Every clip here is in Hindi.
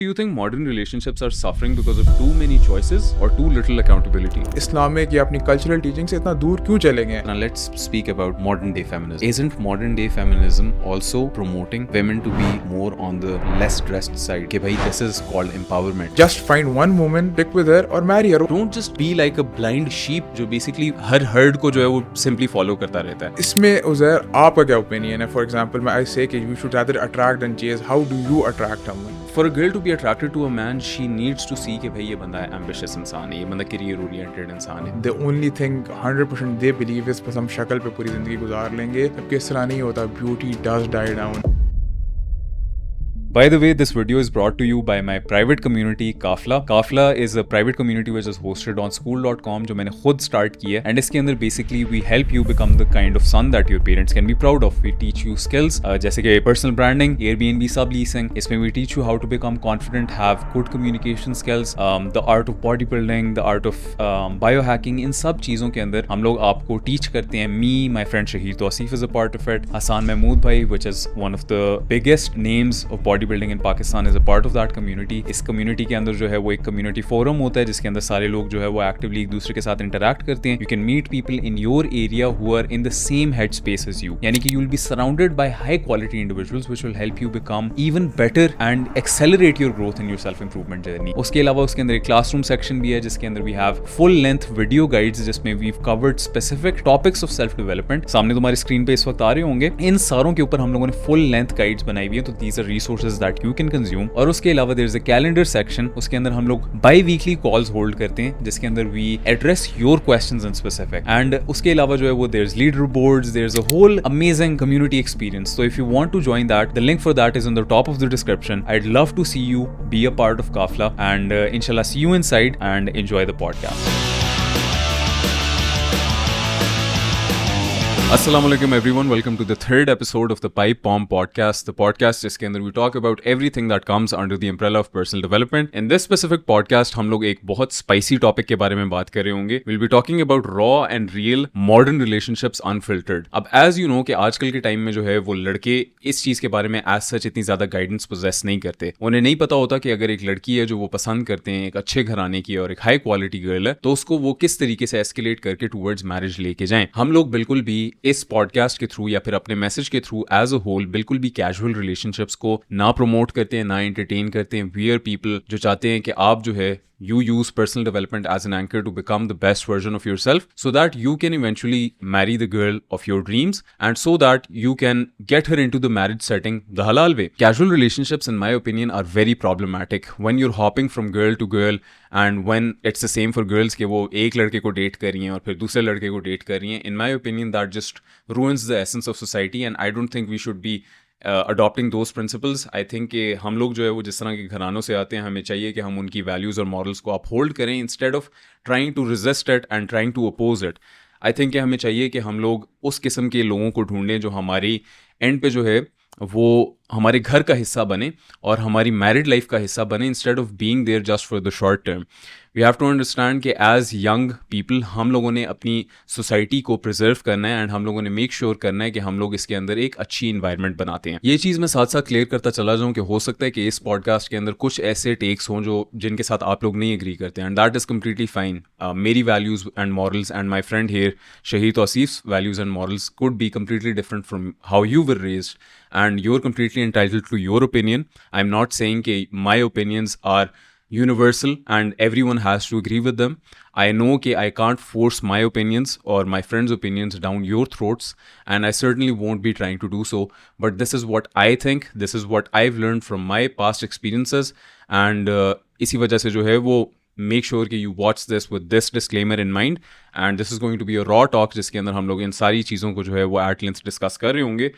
Do you think modern relationships are suffering because of too many choices or too little accountability? Islamic या अपनी कल्चरल टीचिंग से इतना दूर क्यों चले गए? Now let's speak about modern day feminism. Isn't modern day feminism also promoting women to be more on the less dressed side? कि भाई this is called empowerment. Just find one woman, stick with her और marry her. Don't just be like a blind sheep जो basically हर herd को जो है वो simply follow करता रहता है. इसमें उज़ैर आपका क्या ओपिनियन है? For example, I say कि we should rather attract than chase. How do you attract someone? For a girl to be attracted to a man, she needs to see कि भाई ये बंदा ambitious इंसान है, ये बंदा career oriented इंसान है. The only thing 100% they believe is बस हम शक्ल पे पूरी ज़िंदगी गुजार लेंगे. जबकि इस तरह नहीं होता. Beauty does die down. By the way, this video is brought to you by my private community Kafla. Kafla is a private community which is hosted on school.com जो मैंने खुद start की है. And इसके अंदर basically we help you become the kind of son that your parents can be proud of. We teach you skills जैसे कि personal branding, Airbnb subleasing. इसमें we teach you how to become confident, have good communication skills, the art of bodybuilding, the art of biohacking. इन सब चीज़ों के अंदर हम लोग आपको teach करते हैं. Me, my friend Shahid Tawseef is a part of it. Hassan Mahmood bhai, which is one of the biggest names of bodybuilding in Pakistan is a part of that community. इस कम्युनिटी के अंदर जो है वो एक कम्युनिटी फोरम होता है जिसके अंदर सारे लोग जो है वो एक्टिवली एक दूसरे के साथ इंटरैक्ट करते हैं. You can meet people in your area who are in the same head space as you, यानी कि you will be surrounded by high quality individuals which will help you become even better and accelerate your growth in your self improvement journey. उसके अलावा उसके अंदर एक क्लासरूम सेक्शन भी है जिसके अंदर we have full length video guides जिसमें we have covered specific topics of self development. सामने तुम्हारी स्क्रीन पे इस वक्त आ रहे होंगे. इन सारों के ऊपर हम लोगों ने फुल लेंथ गाइड्स बनाई हुई है. तो these are resources that you can consume. और उसके अलावा there is a calendar section. उसके अंदर हम लोग बाई वीकली कॉल्स होल्ड करते हैं जिसके अंदर we address your questions in specific. And उसके अलावा जो है वो there is leader boards, there is a whole amazing community experience. So if you want to join that, the link for that is on the top of the description. I'd love to see you be a part of Kafla and inshallah see you inside and enjoy the podcast. Assalamu alaikum everyone, welcome to the third episode of the Pipe Bomb podcast, the podcast जिसके अंदर we talk about everything that comes under the umbrella of personal development. In this specific podcast हम लोग एक बहुत spicy topic के बारे में बात कर रहे होंगे. We'll be talking about raw and real modern relationships unfiltered. अब as you know कि आजकल के टाइम में जो है वो लड़के इस चीज़ के बारे में as such इतनी ज़्यादा गाइडेंस पोजेस नहीं करते. उन्हें नहीं पता होता कि अगर एक लड़की है जो वो पसंद करते हैं, एक अच्छे घराने की और एक हाई क्वालिटी गर्ल है, तो उसको वो किस तरीके से एस्केलेट करके टूवर्ड्स मैरिज लेके जाएं. हम लोग बिल्कुल भी इस पॉडकास्ट के थ्रू या फिर अपने मैसेज के थ्रू एज अ होल बिल्कुल भी कैजुअल रिलेशनशिप्स को ना प्रमोट करते हैं, ना एंटरटेन करते हैं. वी आर पीपल जो चाहते हैं कि आप जो है you use personal development as an anchor to become the best version of yourself so that you can eventually marry the girl of your dreams and so that you can get her into the marriage setting the halal way. Casual relationships in my opinion are very problematic when you're hopping from girl to girl and when it's the same for girls कि वो एक लड़के को डेट कर रही हैं और फिर दूसरे लड़के को डेट कर रही हैं. In my opinion that just ruins the essence of society and I don't think we should be adopting those principles. I think कि हम लोग जो है वो जिस तरह के घरानों से आते हैं हमें चाहिए कि हम उनकी वैल्यूज़ और मॉरल्स को अपहोल्ड करें instead of trying to resist it and trying to oppose it. I think कि हमें चाहिए कि हम लोग उस किस्म के लोगों को ढूंढें जो हमारी एंड पे जो है वो हमारे घर का हिस्सा बने और हमारी मैरिड लाइफ का हिस्सा बने instead of being there just for the short term. We have to understand कि एज यंग पीपल हम लोगों ने अपनी सोसाइटी को प्रिजर्व करना है एंड हम लोगों ने मेक श्योर करना है कि हम लोग इसके अंदर एक अच्छी इन्वायरमेंट बनाते हैं. ये चीज़ मैं साथ साथ क्लियर करता चला जाऊँ कि हो सकता है कि इस पॉडकास्ट के अंदर कुछ ऐसे टेक्स हों जो जिनके साथ आप लोग नहीं एग्री करते हैं and that is completely fine. मेरी values and morals and my friend here Shahid Tausif's values and morals could be completely different from how you were raised and you're completely entitled to your opinion. I'm not saying that my opinions are universal and everyone has to agree with them. I know that I can't force my opinions or my friends' opinions down your throats and I certainly won't be trying to do so. But this is what I think, this is what I've learned from my past experiences and इसी वजह से जो है वो make sure कि you watch this with this disclaimer in mind and this is going to be a raw talk जिसके अंदर हम लोग इन सारी चीज़ों को जो है वो at length discuss कर रहे होंगे.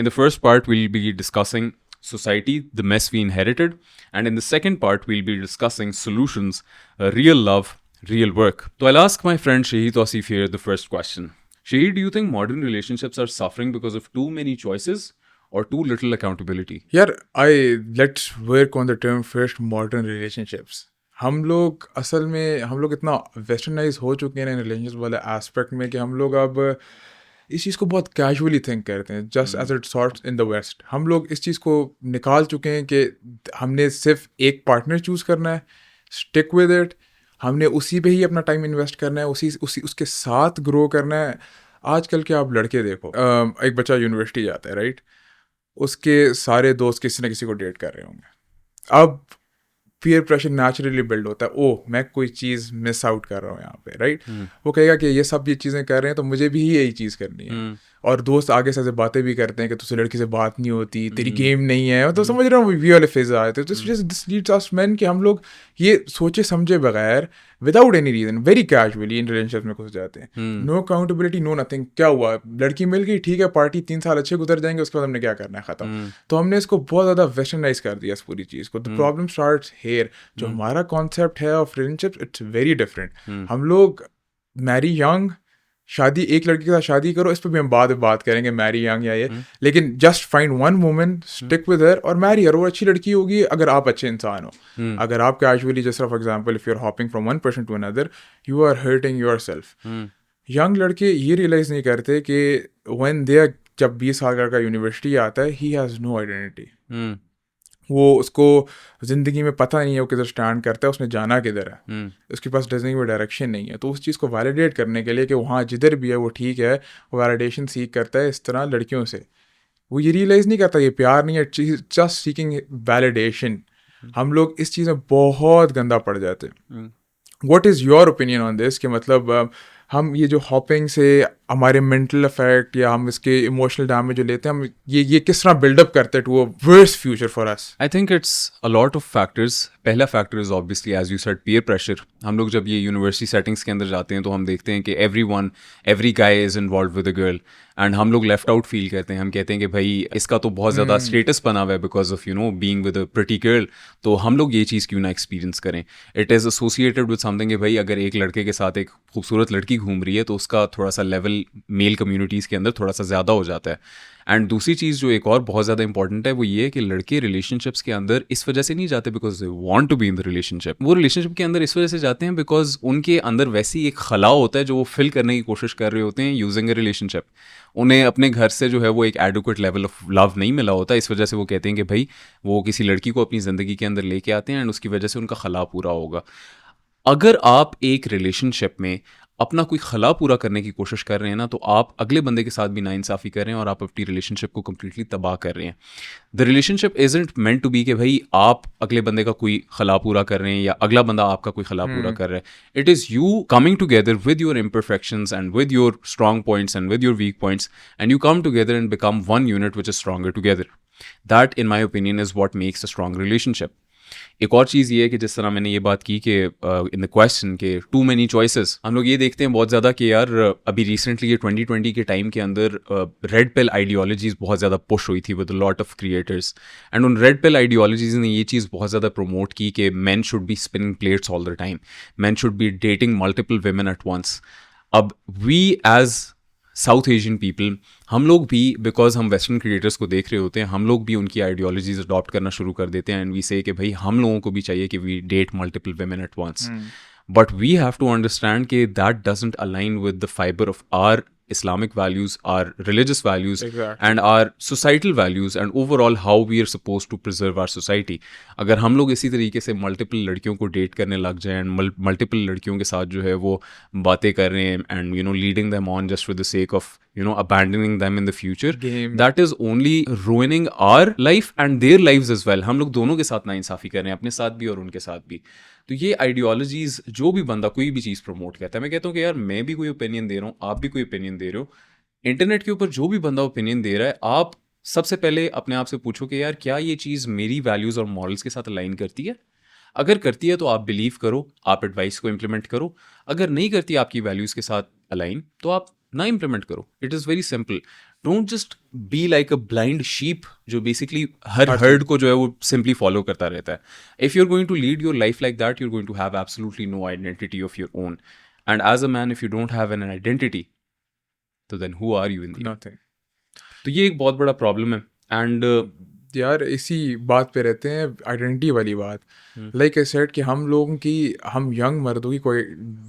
In the first part we'll be discussing society, the mess we inherited, and in the second part we'll be discussing solutions, real love, real work. So I'll ask my friend Shahid Tawseef here the first question. Shahid, do you think modern relationships are suffering because of too many choices or too little accountability? यार let's work on the term first, modern relationships. हम लोग असल में हम लोग इतना वेस्टर्नाइज हो चुके हैं इन रिलेशनशिप वाले एस्पेक्ट में कि हम लोग अब इस चीज़ को बहुत कैजुअली थिंक करते हैं, just as it sorts in the West. हम लोग इस चीज़ को निकाल चुके हैं कि हमने सिर्फ एक पार्टनर चूज़ करना है, स्टिक विद इट, हमने उसी पे ही अपना टाइम इन्वेस्ट करना है, उसके साथ ग्रो करना है। आजकल के आप लड़के देखो, एक बच्चा यूनिवर्सिटी जाता है, राइट, उसके सारे दोस्त किसी न किसी को डेट कर रहे होंगे। अब पीयर प्रेशर नेचुरली बिल्ड होता है, ओह मैं कोई चीज़ मिस आउट कर रहा हूँ यहाँ पे, राइट। वो कहेगा कि ये सब चीज़ें कर रहे हैं तो मुझे भी यही चीज़ करनी है। और दोस्त आगे से बातें भी करते हैं कि तुझसे लड़की से बात नहीं होती, तेरी गेम नहीं है, तो समझ रहा हूँ वी वाले फेज आए थे। दिस लीड्स अस मेन कि हम लोग ये सोचे समझे बगैर without any reason very casually in relationship में घुस जाते हैं। No accountability, no nothing. क्या हुआ, लड़की मिल गई, ठीक है, पार्टी 3 साल अच्छे गुजर जाएंगे, उसके बाद हमने क्या करना है, खत्म। तो हमने इसको बहुत ज़्यादा वेस्टर्नाइज कर दिया इस पूरी चीज़ को। The problem starts here. जो हमारा कॉन्सेप्ट है of relationship, it's very different. हम लोग मैरी यंग, शादी, एक लड़की के साथ शादी करो, इस पर भी हम बाद में बात करेंगे, मैरी यंग या ये, लेकिन just find one woman, stick with her और मैरी हर। वो अच्छी लड़की होगी अगर आप अच्छे इंसान हो। अगर आप कैजुअली, जैसे for example if you are hopping from one person to another, you are hurting yourself. Young लड़के ये रियलाइज नहीं करते कि व्हेन दे आर, जब 20 साल का लड़का यूनिवर्सिटी आता है, ही हैज़ नो आइडेंटिटी। वो, उसको ज़िंदगी में पता नहीं है वो किधर स्टैंड करता है, उसने जाना किधर है, उसके पास डजनिंग में डायरेक्शन नहीं है। तो उस चीज़ को वैलिडेट करने के लिए कि वहाँ जिधर भी है वो ठीक है, वो वैलिडेशन सीख करता है इस तरह लड़कियों से। वो ये रियलाइज़ नहीं करता ये प्यार नहीं है, जस्ट सीकिंग वैलिडेशन। हम लोग इस चीज़ में बहुत गंदा पड़ जाते हैं। What is your opinion on this, कि मतलब हम ये जो हॉपिंग से हमारे मेंटल इफेक्ट या हम इसके इमोशनल डैमेज जो लेते हैं, हम ये किस तरह बिल्डअप करते हैं to a worst future for us? I think it's a lot of factors. पहला factor is obviously as you said peer pressure. हम लोग जब ये यूनिवर्सिटी सेटिंग्स के अंदर जाते हैं तो हम देखते हैं कि every guy is involve with a girl, and हम लोग लेफ्ट आउट फील करते हैं। हम कहते हैं कि भाई इसका तो बहुत ज़्यादा स्टेटस बना हुआ है because of being with a pretty girl, तो हम लोग ये चीज़ क्यों ना एक्सपीरियंस करें। It is associated with something कि भाई अगर एक लड़के के साथ एक खूबसूरत लड़की घूम रही है तो उसका थोड़ा सा लेवल मेल कम्युनिटीज़ के अंदर थोड़ा सा ज़्यादा हो जाता है। एंड दूसरी चीज़ जो एक और बहुत ज़्यादा इंपॉर्टेंट है वो ये है कि लड़के रिलेशनशिप्स के अंदर इस वजह से नहीं जाते because they want to be in the relationship. वो रिलेशनशिप के अंदर इस वजह से जाते हैं बिकॉज उनके अंदर वैसी एक खला होता है जो वो फिल करने की कोशिश कर रहे होते हैं यूजिंग ए रिलेशनशिप। उन्हें अपने घर से जो है वो एक एडुकेट लेवल ऑफ लव नहीं मिला होता, इस वजह से वो कहते हैं कि भाई वो किसी लड़की को अपनी ज़िंदगी के अंदर लेके आते हैं एंड उसकी वजह से उनका खला पूरा होगा। अगर आप एक रिलेशनशिप में अपना कोई खला पूरा करने की कोशिश कर रहे हैं ना, तो आप अगले बंदे के साथ भी नाइंसाफ़ी कर रहे हैं और आप अपनी रिलेशनशिप को कम्प्लीटली तबाह कर रहे हैं। The relationship isn't meant to be कि भाई आप अगले बंदे का कोई खला पूरा कर रहे हैं या अगला बंदा आपका कोई खला पूरा कर रहा है। It is you coming together with your imperfections and with your strong points and with your weak points, and you come together and become one unit which is stronger together. That, in my opinion, is what makes a strong relationship. एक और चीज़ ये है कि जिस तरह मैंने ये बात की कि इन द क्वेश्चन के टू मैनी चॉइसेस, हम लोग ये देखते हैं बहुत ज़्यादा कि यार अभी रिसेंटली ये 2020 के टाइम के अंदर रेड पिल आइडियोलॉजीज़ बहुत ज़्यादा पुश हुई थी with lot of creators, and उन रेड पिल आइडियोलॉजीज़ ने ये चीज़ बहुत ज़्यादा प्रमोट की कि man should be spinning plates all the time, man should be dating multiple women at once. अब we as South Asian people, हम लोग भी बिकॉज हम वेस्टर्न क्रिएटर्स को देख रहे होते हैं, हम लोग भी उनकी आइडियोलॉजीज अडॉप्ट करना शुरू कर देते हैं एंड वी से कि भाई हम लोगों को भी चाहिए कि we date multiple women at once, but we have to understand कि that doesn't align with the fibre of our Islamic values, our religious values, Exactly. and our societal values, and overall how we are supposed to preserve our society. अगर हम लोग इसी तरीके से मल्टीपल लड़कियों को डेट करने लग जाएं एंड मल्टीपल लड़कियों के साथ जो है वो बातें कर रहे हैं and leading them on just for the sake of abandoning them in the future, that is only ruining our life and their lives as well. हम लोग दोनों के साथ नाइंसाफ़ी कर रहे हैं, अपने साथ भी और उनके साथ भी। तो ये आइडियोलॉजीज़ जो भी बंदा कोई भी चीज़ प्रमोट करता है, मैं कहता हूँ कि यार मैं भी कोई ओपिनियन दे रहा हूँ, आप भी कोई ओपिनियन दे रहे हो, इंटरनेट के ऊपर जो भी बंदा ओपिनियन दे रहा है, आप सबसे पहले अपने आप से पूछो कि यार क्या ये चीज़ मेरी वैल्यूज़ और मॉरल्स के साथ अलाइन करती है। अगर करती है तो आप बिलीव करो, आप एडवाइस को इम्प्लीमेंट करो। अगर नहीं करती आपकी वैल्यूज़ के साथ अलाइन, तो आप ना इम्प्लीमेंट करो। It is very simple. Don't just be like a blind sheep जो बेसिकली हर हर्ड को जो है वो सिंपली फॉलो करता रहता है। If you are going to lead your life like that, you are going to have absolutely no identity of your own, and as a man if you don't have an identity, तो then who are you in the? Nothing. तो ये एक बहुत बड़ा प्रॉब्लम है। एंड यार इसी बात पे रहते हैं, आइडेंटिटी वाली बात। लाइक आई सेड कि हम यंग मर्दों की कोई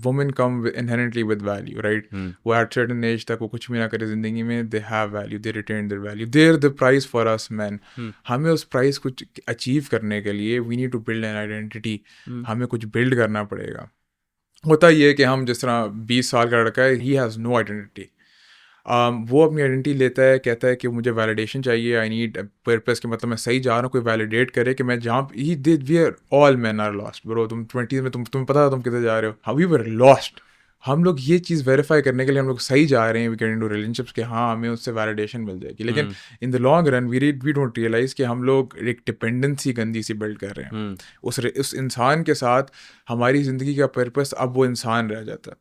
women come inherently with value, right? वो एट सर्टेन एज तक वो कुछ भी ना करे ज़िंदगी में, they have value, they retain their value, they are the price for us man. हमें उस प्राइस को अचीव करने के लिए we need to build an identity, हमें कुछ बिल्ड करना पड़ेगा। होता ये है कि हम जिस तरह 20 साल का लड़का है, ही हैज़ नो आइडेंटिटी। वो अपनी आइडेंटिटी लेता है, कहता है कि मुझे वैलिडेशन चाहिए, आई नीड पर्पस, के मतलब मैं सही जा रहा हूँ, कोई वैलिडेट करे कि मैं जहाँ ही did, we are all man are lost bro. तुम 20s में तुम्हें पता था तुम किधर जा रहे हो, हाउ वी वर लॉस्ट। हम लोग ये चीज़ वेरीफाई करने के लिए हम लोग सही जा रहे हैं, वी गेट इनटू रिलेशनशिप्स कि हाँ हमें उससे वैलिडेशन मिल जाएगी, लेकिन in the long run we don't realize कि हम लोग एक डिपेंडेंसी गंदी सी बिल्ड कर रहे हैं। उस इंसान के साथ हमारी ज़िंदगी का पर्पस अब वो इंसान रह जाता है।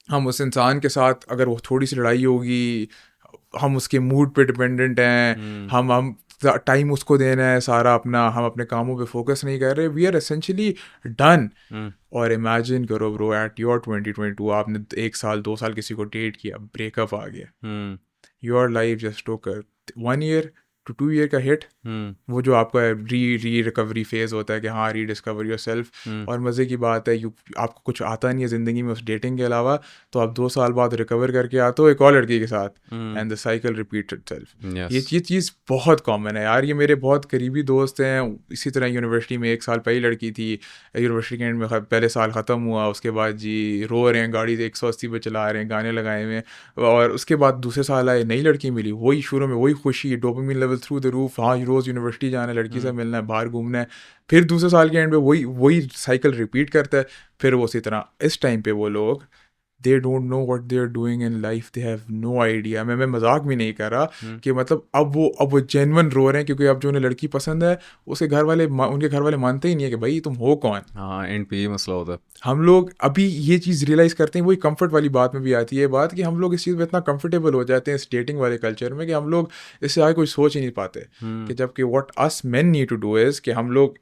हम उस इंसान के साथ अगर वो थोड़ी सी लड़ाई होगी, हम उसके मूड पे डिपेंडेंट हैं, हम टाइम उसको देना है सारा अपना, हम अपने कामों पे फोकस नहीं कर रहे, वी आर एसेंशियली डन। और इमेजिन करो ब्रो, एट योर 2022 आपने 1 साल 2 साल किसी को डेट किया, ब्रेकअप आ गया, your life just took 1 year to 2 year का हिट। वो जो आपका री रिकवरी फेज होता है कि हाँ री डिस्कवर योर सेल्फ। और मज़े की बात है, आपको कुछ आता नहीं है ज़िंदगी में उस डेटिंग के अलावा, तो आप 2 साल बाद रिकवर करके आते हो एक और लड़की के साथ, and the cycle repeat itself. ये चीज़ बहुत कॉमन है यार। ये मेरे बहुत करीबी दोस्त हैं, इसी तरह यूनिवर्सिटी में 1 साल पहली लड़की थी, यूनिवर्सिटी के एंड में पहले साल ख़त्म हुआ, उसके बाद जी रो रहे हैं, गाड़ी 180 पे चला रहे हैं, गाने लगाए हुए हैं, और उसके बाद दूसरे साल आए, नई लड़की मिली, वही शुरू में वही खुशी, dopamine level through the roof, हाँ रोज़ यूनिवर्सिटी जाना है, लड़की से मिलना है, बाहर घूमना है। फिर दूसरे साल के एंड में वही साइकिल रिपीट करता है। फिर वो उसी तरह इस टाइम पे वो लोग they don't know what they are doing in life, they have no idea. मैं मजाक भी नहीं कर रहा कि मतलब अब वो जेन्युइन रो रहे हैं, क्योंकि अब जो उन्हें लड़की पसंद है उनके घर वाले मानते ही नहीं है कि भाई तुम हो कौन। हाँ, एंड पे ये मसला होता है। हम लोग अभी ये चीज़ रियलाइज़ करते हैं, वही कंफर्ट वाली बात में भी आती है बात, कि हम लोग इस चीज़ में इतना कंफर्टेबल हो जाते हैं इस डेटिंग वाले कल्चर में कि हम लोग इससे आगे कुछ सोच ही नहीं पाते। कि जबकि what us men need to do is कि हम लोग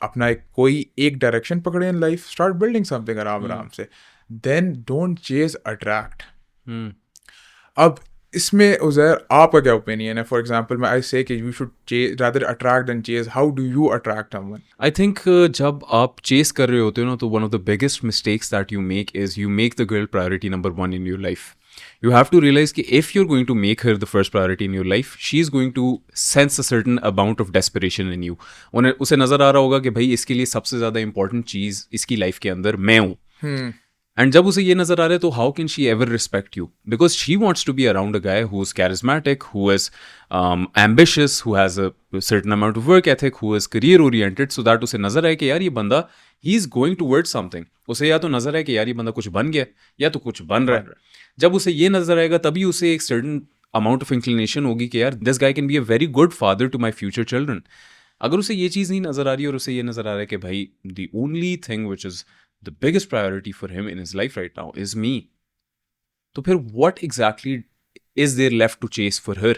अपना कोई एक डायरेक्शन पकड़े in life, start building something आराम आराम से, देन डोंट चेज अट्रैक्ट। अब इसमें उज़ैर आपका क्या ओपिनियन है? फॉर एग्जांपल मैं आई से कि you should rather attract than chase, how do you attract someone? I think जब आप चेस कर रहे होते हो ना, तो one of the biggest mistakes that you make is you make the girl priority number 1 in your life. You have to realize कि if you're going to make her the first priority in your life, she is going to sense a certain amount of desperation in you. उसे नज़र आ रहा होगा कि भाई इसके लिए सबसे ज़्यादा इंपॉर्टेंट चीज़ इसकी लाइफ के अंदर मैं हूँ. एंड जब उसे ये नज़र आ रहा है, तो how can she ever respect you? Because she wants to be around a guy who is charismatic, who is ambitious, who has a certain amount of work ethic, who is career oriented, so that उसे नज़र आए कि यार ये बंदा ही इज़ गोइंग टूवर्ड्स समथिंग. उसे या तो नज़र आए कि यार ये बंदा कुछ बन गया, या तो कुछ बन रहा है. जब उसे ये नज़र आएगा, तभी उसे एक सर्टन अमाउंट ऑफ इंक्लिनेशन होगी कि यार this guy can be a very good father to my future children. अगर उसे ये चीज़ नहीं नज़र आ रही और उसे ये नज़र आ रहा है कि भाई the only thing which is the biggest priority for him in his life right now is me, तो फिर what exactly is there left to chase for her?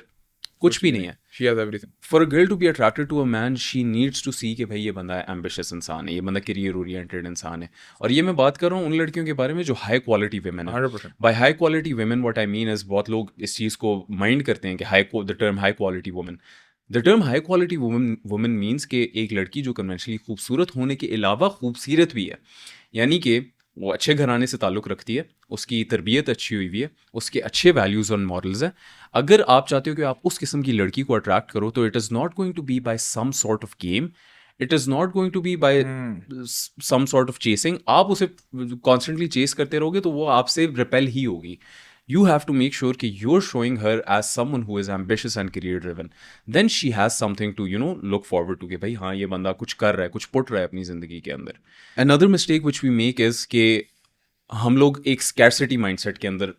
कुछ भी नहीं है. She has everything. For a girl to be attracted to a man, she needs to see कि भाई ये बंदा ambitious इंसान है, ये बंदा career oriented इंसान है. और ये मैं बात कर रहा हूँ उन लड़कियों के बारे में जो high quality women है. 100%. By high quality women what I mean is, बहुत लोग इस चीज़ को mind करते हैं कि the term high quality woman. The term high quality woman means कि एक लड़की जो conventionally खूबसूरत होने के अलावा खूबसीरत भी है. यानी कि वो अच्छे घराने से ताल्लुक़ रखती है, उसकी तरबियत अच्छी हुई है, उसके अच्छे वैल्यूज़ और मॉरल्स हैं. अगर आप चाहते हो कि आप उस किस्म की लड़की को अट्रैक्ट करो, तो it is not going to be by some sort of game, it is not going to be by some sort of chasing. आप उसे कॉन्स्टेंटली चेस करते रहोगे तो वो आपसे रिपेल ही होगी. You have to make sure कि you're showing her as someone who is ambitious and career driven. Then she has something to, look forward to कि भाई हाँ ये बंदा कुछ कर रहा है, कुछ पुट रहा है अपनी ज़िंदगी के अंदर. Another mistake which we make is कि हम लोग एक scarcity mindset के अंदर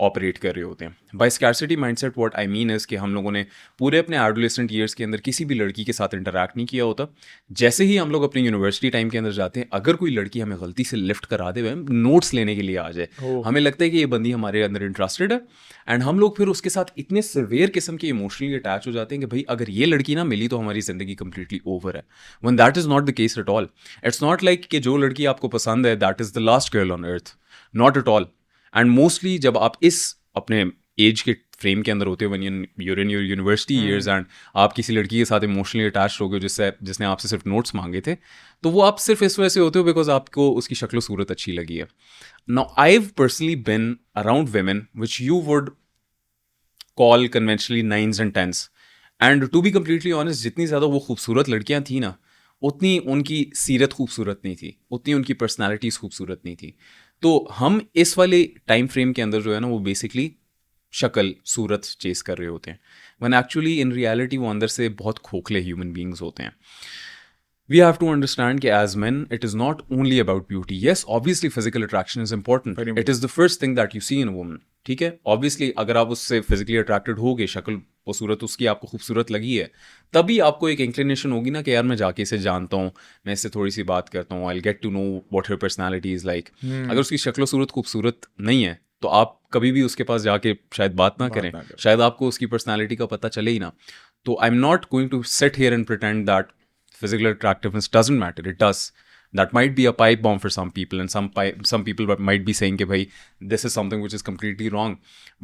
ऑपरेट कर रहे होते हैं. By scarcity mindset what I mean is कि हम लोगों ने पूरे अपने एडोलेसेंट ईयर्स के अंदर किसी भी लड़की के साथ इंटरैक्ट नहीं किया होता. जैसे ही हम लोग अपनी यूनिवर्सिटी टाइम के अंदर जाते हैं, अगर कोई लड़की हमें गलती से लिफ्ट करा दे, नोट्स लेने के लिए आ जाए, हमें लगता है कि ये बंदी हमारे अंदर इंटरेस्टेड है, एंड हम लोग फिर उसके साथ इतने सिवियर किस्म के इमोशनली अटैच हो जाते हैं कि भाई अगर ये लड़की ना मिली तो हमारी ज़िंदगी कंप्लीटली ओवर है. When that is not the case at all. It's not like कि जो लड़की आपको पसंद है that is the last girl on earth. Not at all. And mostly जब आप इस अपने एज के फ्रेम के अंदर होते हो when you're in your university years and आप किसी लड़की के साथ इमोशनली अटैच हो गए जिसने आपसे सिर्फ नोट्स मांगे थे, तो वो आप सिर्फ इस वजह से होते हो बिकॉज आपको उसकी शक्ल सूरत अच्छी लगी है. Now I have personally been around women which you would call conventionally 9s and 10s. And to be completely honest, जितनी ज़्यादा वो खूबसूरत लड़कियां थी ना, उतनी उनकी सीरत खूबसूरत नहीं थी, उतनी उनकी पर्सनैलिटीज़ खूबसूरत नहीं थी. तो हम इस वाले टाइम फ्रेम के अंदर जो है ना, वो बेसिकली शक्ल सूरत चेस कर रहे होते हैं, वन एक्चुअली इन रियलिटी वो अंदर से बहुत खोखले ह्यूमन बींग्स होते हैं. We have to understand that as men, it is not only about beauty. Yes, obviously physical attraction is important. It is the first thing that you see in a woman. ठीक है, ऑब्वियसली अगर आप उससे फिजिकली अट्रैक्टेड हो गए, शक्ल वो सूरत उसकी आपको खूबसूरत लगी है, तभी आपको एक इंक्लिनेशन होगी ना कि यार मैं जाके इसे जानता हूँ, मैं इससे थोड़ी सी बात करता हूँ, I get to know what her personality is like. अगर उसकी शक्ल सूरत खूबसूरत नहीं है तो आप कभी भी उसके पास जाके शायद बात ना करें, शायद आपको उसकी पर्सनैलिटी का पता चले ही ना. तो I am not going to sit here and pretend that physical attractiveness doesn't matter. It does. That might be a pipe bomb for some people, and some people might be saying that, bhai, this is something which is completely wrong.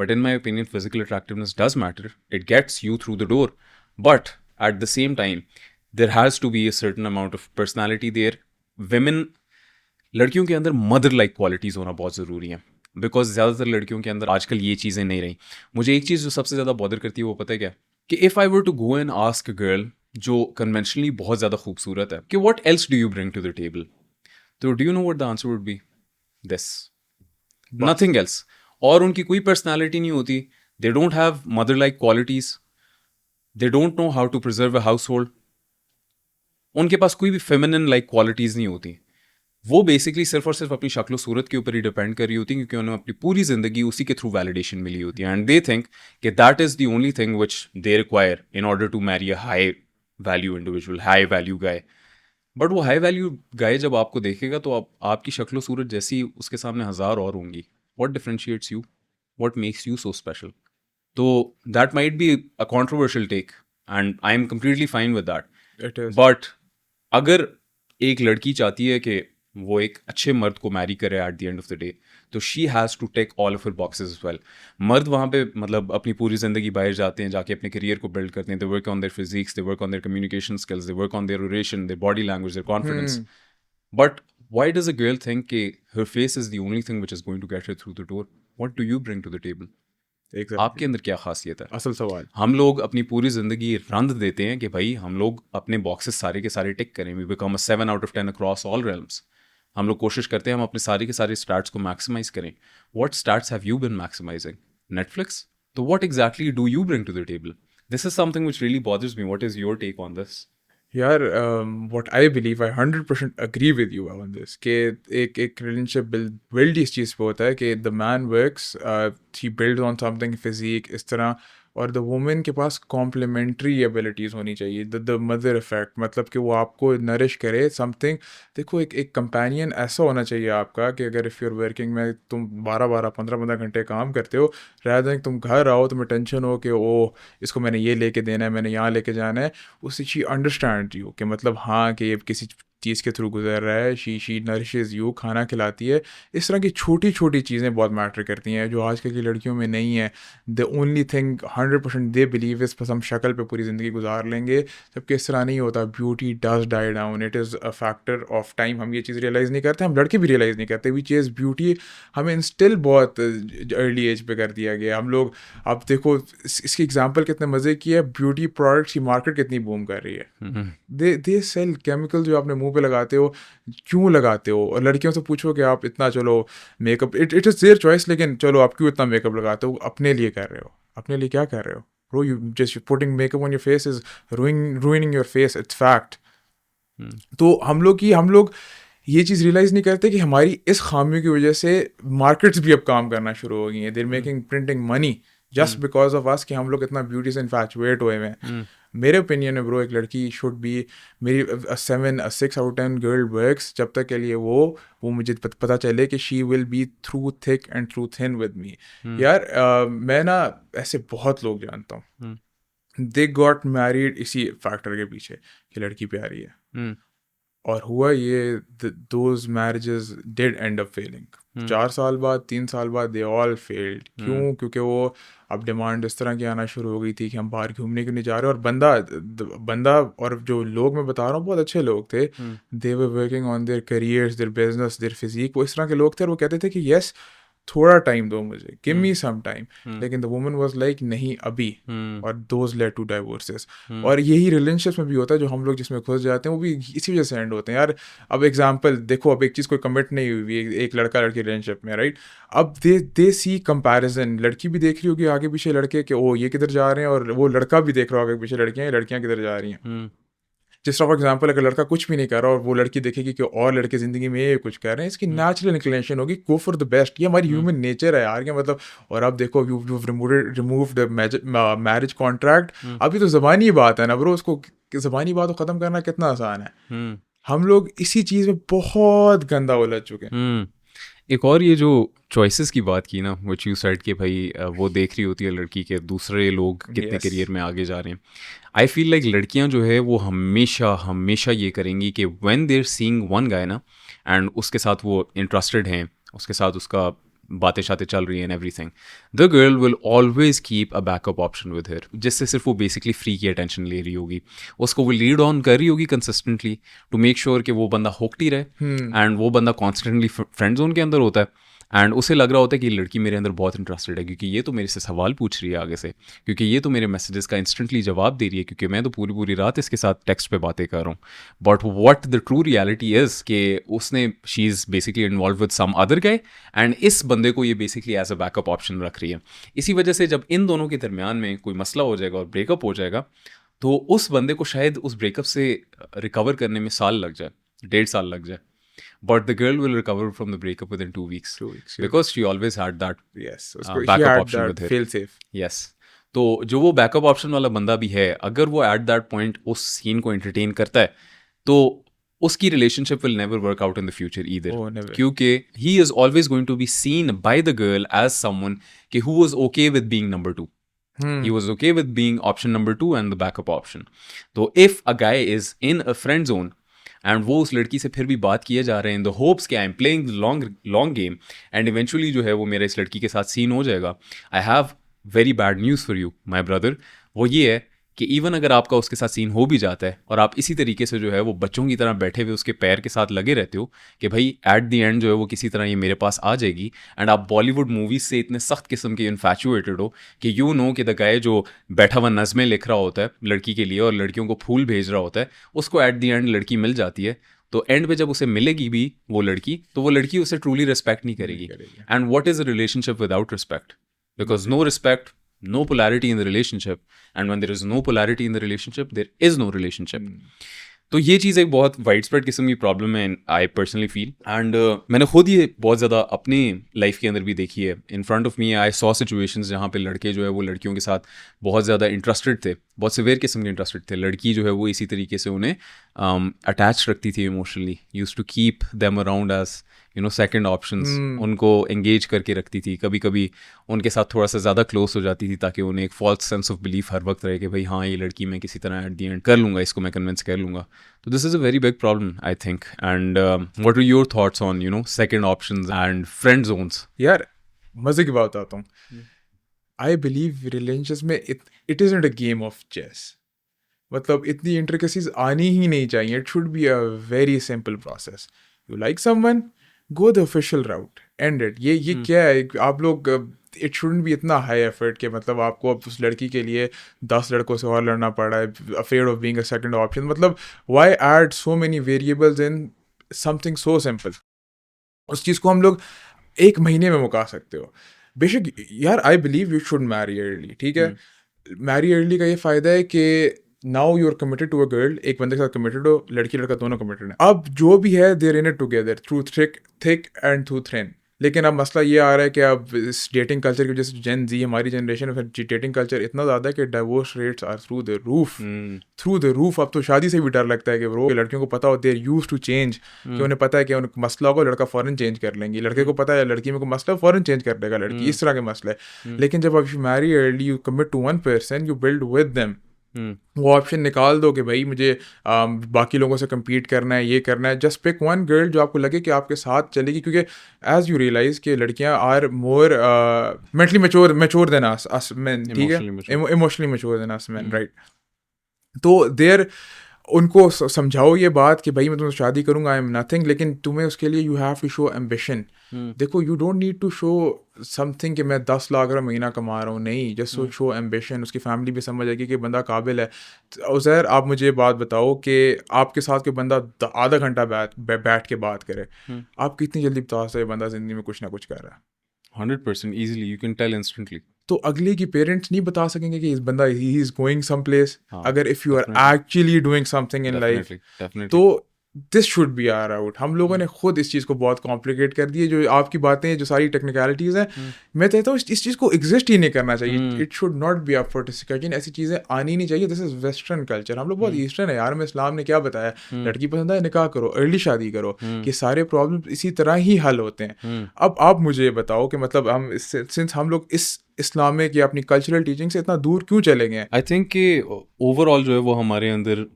But in my opinion, physical attractiveness does matter. It gets you through the door. But at the same time, there has to be a certain amount of personality there. Women, लड़कियों के अंदर मदर लाइक क्वालिटीज़ होना बहुत ज़रूरी है, बिकॉज ज़्यादातर लड़कियों के अंदर आजकल ये चीज़ें नहीं रही. मुझे एक चीज़ जो सबसे ज़्यादा बॉदर करती है वो पता है क्या, कि if I were to go and ask a girl जो कन्वेंशनली बहुत ज़्यादा खूबसूरत है कि what else do you bring to the table, तो do you know what the answer would be? This, nothing else. और उनकी कोई पर्सनैलिटी नहीं होती, they don't have mother like qualities, they don't know how to preserve a household, उनके पास कोई भी फेमिनिन लाइक क्वालिटीज़ नहीं होती. वो बेसिकली सिर्फ और सिर्फ अपनी शक्ल सूरत के ऊपर ही डिपेंड कर रही होती है, क्योंकि उन्हें अपनी पूरी ज़िंदगी उसी के थ्रू वैलिडेशन मिली होती है. एंड दे थिंक कि that is the only thing which they require in order to marry a high value individual, high value guy. But वो हाई वैल्यू गाय जब आपको देखेगा तो आपकी शक्ल सूरत जैसी उसके सामने हज़ार और होंगी. What differentiates you, what makes you so special? तो that might be a controversial take and I am completely fine with that. But अगर एक लड़की चाहती है कि वो एक अच्छे मर्द को मैरी करे at the end of the day, तो she has to take all of her boxes as well. मर्द वहाँ पे मतलब अपनी पूरी ज़िंदगी बाहर जाते हैं, जाके अपने करियर को बिल्ड करते हैं. They work on their physics, they work on their communication skills, they work on their oration, their body language, their confidence. But why does a girl think कि her face is the only thing which is going to get her through the door? What do you bring to the table? आपके अंदर क्या खासियत है? असल सवाल. हम लोग अपनी पूरी ज़िंदगी रंद देते हैं कि भाई हम लोग अपने बॉक्सेस सारे के सारे टिक करें, we become a 7 out of 10 across all realms. हम लोग कोशिश करते हैं हम अपने सारे के सारे स्टार्ट्स को मैक्सिमाइज करें. What stats have you been maximising? Netflix? तो what exactly do you bring to the table? This is something which really bothers me. What is your take on this? यार what I believe, I 100% agree with you on this कि एक रिलेशनशिप बिल्ड इस चीज़ पे होता है कि the man works, he build on something physique इस तरह, और द वुमेन के पास कॉम्प्लीमेंट्री एबिलिटीज़ होनी चाहिए, द मदर इफेक्ट, मतलब कि वो आपको नरिश करे समथिंग. देखो एक कंपेनियन ऐसा होना चाहिए आपका कि अगर इफ़ यूर वर्किंग में तुम 12-15 घंटे काम करते हो, rather than तुम घर आओ तुम्हें टेंशन हो कि ओ इसको मैंने ये लेके देना है, मैंने यहाँ लेके जाना है, उससे शी अंडरस्टैंड यू कि मतलब हाँ कि ये किसी चीज़ के थ्रू गुजर रहा है, शी नरिशेज यू, खाना खिलाती है. इस तरह की छोटी छोटी चीज़ें बहुत मैटर करती हैं जो आजकल की लड़कियों में नहीं है. The only thing 100% they believe इस, बस हम शक्ल पे पूरी ज़िंदगी गुजार लेंगे, जबकि इस तरह नहीं होता. Beauty does die down, it is a factor of time. हम ये चीज़ रियलाइज़ नहीं करते, हम लड़के भी रियलाइज़ नहीं करते. वी चेज़ ब्यूटी, हमें इंस्टिल बहुत अर्ली एज पे कर दिया गया. हम लोग, आप देखो इसकी एग्जांपल कितने मज़े की है, ब्यूटी प्रोडक्ट्स की मार्केट कितनी बूम कर रही है. दे सेल केमिकल जो आपने मुंह पे लगाते हो, क्यों लगाते हो? और लड़कियों से पूछो कि आप इतना, चलो makeup, it is their choice, लेकिन चलो आप क्यों इतना मेकअप लगाते हो? अपने लिए कर रहे हो. अपने लिए क्या कर रहे हो bro? You just putting makeup on your face is ruining your face, it's fact. तो हम लोग ये चीज़ रियलाइज़ नहीं करते कि हमारी इस खामियों की वजह से मार्केट्स भी अब काम करना शुरू हो गई हैं. They're making printing money just because of us कि हम लोग इतना ब्यूटी से इन्फैचुएट हुए हैं. मेरे ओपिनियन में ब्रो, एक लड़की शुड बी, मेरी 6 out of 10 गर्ल वर्क्स जब तक के लिए वो मुझे पता चले कि she will be through thick and through thin with me. यार मैं ना ऐसे बहुत लोग जानता हूँ, दे गॉट मैरिड इसी फैक्टर के पीछे कि लड़की प्यारी है. और हुआ ये, those marriages did and up Fehling. 4 साल बाद, 3 साल बाद दे ऑल फेल्ड। क्यों? क्योंकि वो अब डिमांड इस तरह की आना शुरू हो गई थी कि हम बाहर घूमने क्यों नहीं जा रहे। और बंदा और जो लोग मैं बता रहा हूँ बहुत अच्छे लोग थे, they were working on their careers, their business, their physique. वो इस तरह के लोग थे और वो कहते थे कि यस थोड़ा टाइम दो मुझे, गिव मी सम टाइम। लेकिन द वुमन वाज लाइक नहीं अभी, और दोज लेड टू डाइवोर्सेस। और यही रिलेशनशिप्स में भी होता है, जो हम लोग जिसमें घुस जाते हैं वो भी इसी वजह से एंड होते हैं यार। अब एग्जांपल देखो, अब एक चीज़ कोई कमिट नहीं हुई, एक लड़का लड़की रिलेशनशिप में, राइट? अब दे सी कंपैरिजन, लड़की भी देख रही होगी आगे पीछे लड़के कि ओ ये किधर जा रहे हैं, और वो लड़का भी देख रहा होगा आगे पीछे लड़कियां किधर जा रही हैं। जिस तरह फॉर एग्जाम्पल अगर लड़का कुछ भी नहीं कर रहा और वो लड़की देखेगी कि और लड़के जिंदगी में ये कुछ कर रहे हैं, इसकी नेचुरल इंक्लिनेशन होगी गो फॉर द बेस्ट। ये हमारी ह्यूमन नेचर है यार, क्या मतलब। और अब देखो यू रिमूव्ड मैरिज कॉन्ट्रैक्ट। अभी तो ज़बानी बात है ना ब्रो, उसको ज़बानी बात को ख़त्म करना कितना आसान है। हम लोग इसी चीज़ में बहुत गंदा उलझ चुके हैं। एक और ये जो चॉइसेस की बात की ना, व्हिच यू सेड कि भाई वो देख रही होती है लड़की के दूसरे लोग कितने करियर में आगे जा रहे हैं। आई फील लाइक लड़कियां जो है वो हमेशा ये करेंगी कि when they are seeing one guy ना, एंड उसके साथ वो इंटरेस्टेड हैं, उसके साथ उसका बातें शातें चल रही हैं and everything, the girl will always keep a backup option with her, जिससे सिर्फ वो बेसिकली फ्री की अटेंशन ले रही होगी, उसको वो लीड ऑन कर रही होगी कंसिस्टेंटली टू मेक श्योर कि वो बंदा होक्ड ही रहे। एंड वो बंदा कॉन्स्टेंटली फ्रेंड जोन के अंदर होता है, एंड उसे लग रहा होता है कि लड़की मेरे अंदर बहुत इंटरेस्टेड है, क्योंकि ये तो मेरे से सवाल पूछ रही है आगे से, क्योंकि ये तो मेरे मैसेजेस का इंस्टेंटली जवाब दे रही है, क्योंकि मैं तो पूरी रात इसके साथ टेक्स्ट पे बातें कर रहा हूँ। But what the true reality is कि उसने she is basically involve with some other guy, and इस बंदे को ये basically as a backup option रख रही है। इसी वजह से जब इन दोनों के दरमियान में कोई मसला हो जाएगा और ब्रेकअप हो जाएगा, तो उस बंदे को शायद उस ब्रेकअप से रिकवर करने में साल लग जाए, 1.5 साल लग जाए। But the girl will recover from the breakup within 2 weeks. 2 weeks, Because she always had that backup option with her. Fail safe. Yes. तो जो वो बैकअप ऑप्शन वाला बंदा भी है, अगर वो एट दैट पॉइंट उस सीन को एंटरटेन करता है, तो उसकी relationship will never work out in the future either, क्योंकि he is always going to be seen by the girl as someone कि who was okay with being number 2. He was okay with being option number 2 and the backup option. तो if a guy is in a friend zone and वो उस लड़की से फिर भी बात किए जा रहे हैं इन द होप्स कि I am playing long game, and eventually जो है वो मेरा इस लड़की के साथ सीन हो जाएगा, I have very bad news for you my brother. वो ये है कि इवन अगर आपका उसके साथ सीन हो भी जाता है और आप इसी तरीके से जो है वो बच्चों की तरह बैठे हुए उसके पैर के साथ लगे रहते हो कि भाई एट द एंड जो है वो किसी तरह ये मेरे पास आ जाएगी, एंड आप बॉलीवुड मूवीज से इतने सख्त किस्म के इन्फैचुएटेड हो कि यू नो कि द गाय जो बैठा हुआ नज़में लिख रहा होता है लड़की के लिए और लड़कियों को फूल भेज रहा होता है, उसको एट द एंड लड़की मिल जाती है, तो एंड पे जब उसे मिलेगी भी वो लड़की, तो वो लड़की उसे ट्रूली रिस्पेक्ट नहीं करेगी. And what is a relationship without respect? Because no respect, no polarity in the relationship, and when there is no polarity in the relationship, there is no relationship. तो ये चीज़ एक बहुत वाइड स्प्रेड किस्म की प्रॉब्लम है, आई पर्सनली फील, एंड मैंने खुद ये बहुत ज़्यादा अपनी लाइफ के अंदर भी देखी है. In front of me I saw situations जहाँ पे लड़के जो है वो लड़कियों के साथ बहुत ज़्यादा इंटरेस्टेड थे, बहुत सिवियर किस्म के इंटरेस्टेड थे. लड़की जो है वो इसी तरीके से उन्हें अटैच रखती थी emotionally, used to keep them around as you know second options, उनको एंगेज करके रखती थी, कभी कभी उनके साथ थोड़ा सा ज़्यादा क्लोज हो जाती थी ताकि उन्हें एक फॉल्स सेंस ऑफ बिलीफ हर वक्त रहे कि भाई हाँ ये लड़की मैं किसी तरह एट दी एंड कर लूँगा, इसको मैं कन्विंस कर लूँगा. तो this is a very big problem I think. And what are your thoughts on you know second options and friend zones? यार मज़े की बात आता हूँ, आई बिलीव रिलेशनशिप्स में it is not a game of chess. मतलब इतनी इंट्रिकेसीज आनी ही नहीं चाहिए. It should be a very simple process. You like someone, go the official route, and it. ये क्या है, आप लोग इट शुडंट बी इतना हाई एफर्ट कि मतलब आपको अब उस लड़की के लिए 10 लड़कों से और लड़ना पड़ा है, afraid of being a second option. मतलब why add so many variables in something so simple. उस चीज़ को हम लोग 1 महीने में मुका सकते हो. बेशक यार I believe you should marry early, ठीक है. मैरी अर्ली का ये फ़ायदा है कि now you are committed to a girl, एक बंदे के साथ कमिटेड हो, लड़की लड़का दोनों कमिटेड हैं. अब जो भी है they're in it together through thick and through thin. लेकिन अब मसला ये आ रहा है कि अब इस डेटिंग कल्चर की वजह से जेन जी हमारी जनरेशन में फिर डेटिंग कल्चर इतना ज़्यादा है कि divorce rates are through the roof. अब तो शादी से भी डर लगता है कि वो लड़कियों को पता होता है यूज टू चेंज, कि उन्हें पता है कि उनको मसला होगा लड़का फ़ौरन चेंज कर लेंगे, लड़के को पता है लड़की में कोई मसला फ़ौरन चेंज कर देगा लड़की. इस तरह के मसले. लेकिन जब आप you marry early, you commit to one person, you build with them, वो ऑप्शन निकाल दो कि भाई मुझे बाकी लोगों से compete करना है, ये करना है. जस्ट पिक वन गर्ल जो आपको लगे कि आपके साथ चलेगी, क्योंकि एज यू रियलाइज कि लड़कियां are more mentally mature than us men. ठीक है, Emotionally mature. Emotionally mature than us men, right. तो देर उनको समझाओ ये बात कि भाई मैं तुमसे शादी करूंगा, आई एम नथिंग, लेकिन तुम्हें उसके लिए you have to show ambition. देखो, you don't need to show something कि मैं 10 लाख रुपये महीना कमा रहा हूँ. नहीं, जस्ट शो एम्बिशन. उसकी फैमिली भी समझ आएगी कि बंदा काबिल है. उज़ैर, आप मुझे ये बात बताओ कि आपके साथ कोई बंदा आधा घंटा बैठ के बात करे, आप कितनी जल्दी बता सकते बंदा ज़िंदगी में कुछ ना कुछ कर रहा है. 100% easily, you can tell instantly. तो अगले की पेरेंट्स नहीं बता सकेंगे कि इस बंदा ही इज गोइंग सम प्लेस, हाँ, अगर if you are definitely. Actually doing something in life. Definitely, definitely. तो this should be are out. हम लोगों ने खुद इस चीज़ को बहुत कॉम्प्लिकेट कर दिया. जो आपकी बातें हैं, जो सारी टेक्निकलिटीज़ हैं, मैं कहता हूँ इस चीज़ को एग्जिस्ट ही नहीं करना चाहिए. It should not be up for discussion. ऐसी चीज़ें आनी नहीं चाहिए. This is western culture. हम लोग बहुत ईस्टर्न है यार. हमें इस्लाम ने क्या बताया, लड़की पसंद है निकाह करो, अर्ली शादी करो, कि सारे प्रॉब्लम इसी तरह ही हल होते हैं. अब आप मुझे बताओ कि मतलब हम सिंस हम लोग इस इस्लामिक या अपनी कल्चरल टीचिंग से इतना दूर क्यों चले गए. आई थिंक कि ओवरऑल जो है वो हमारे अंदर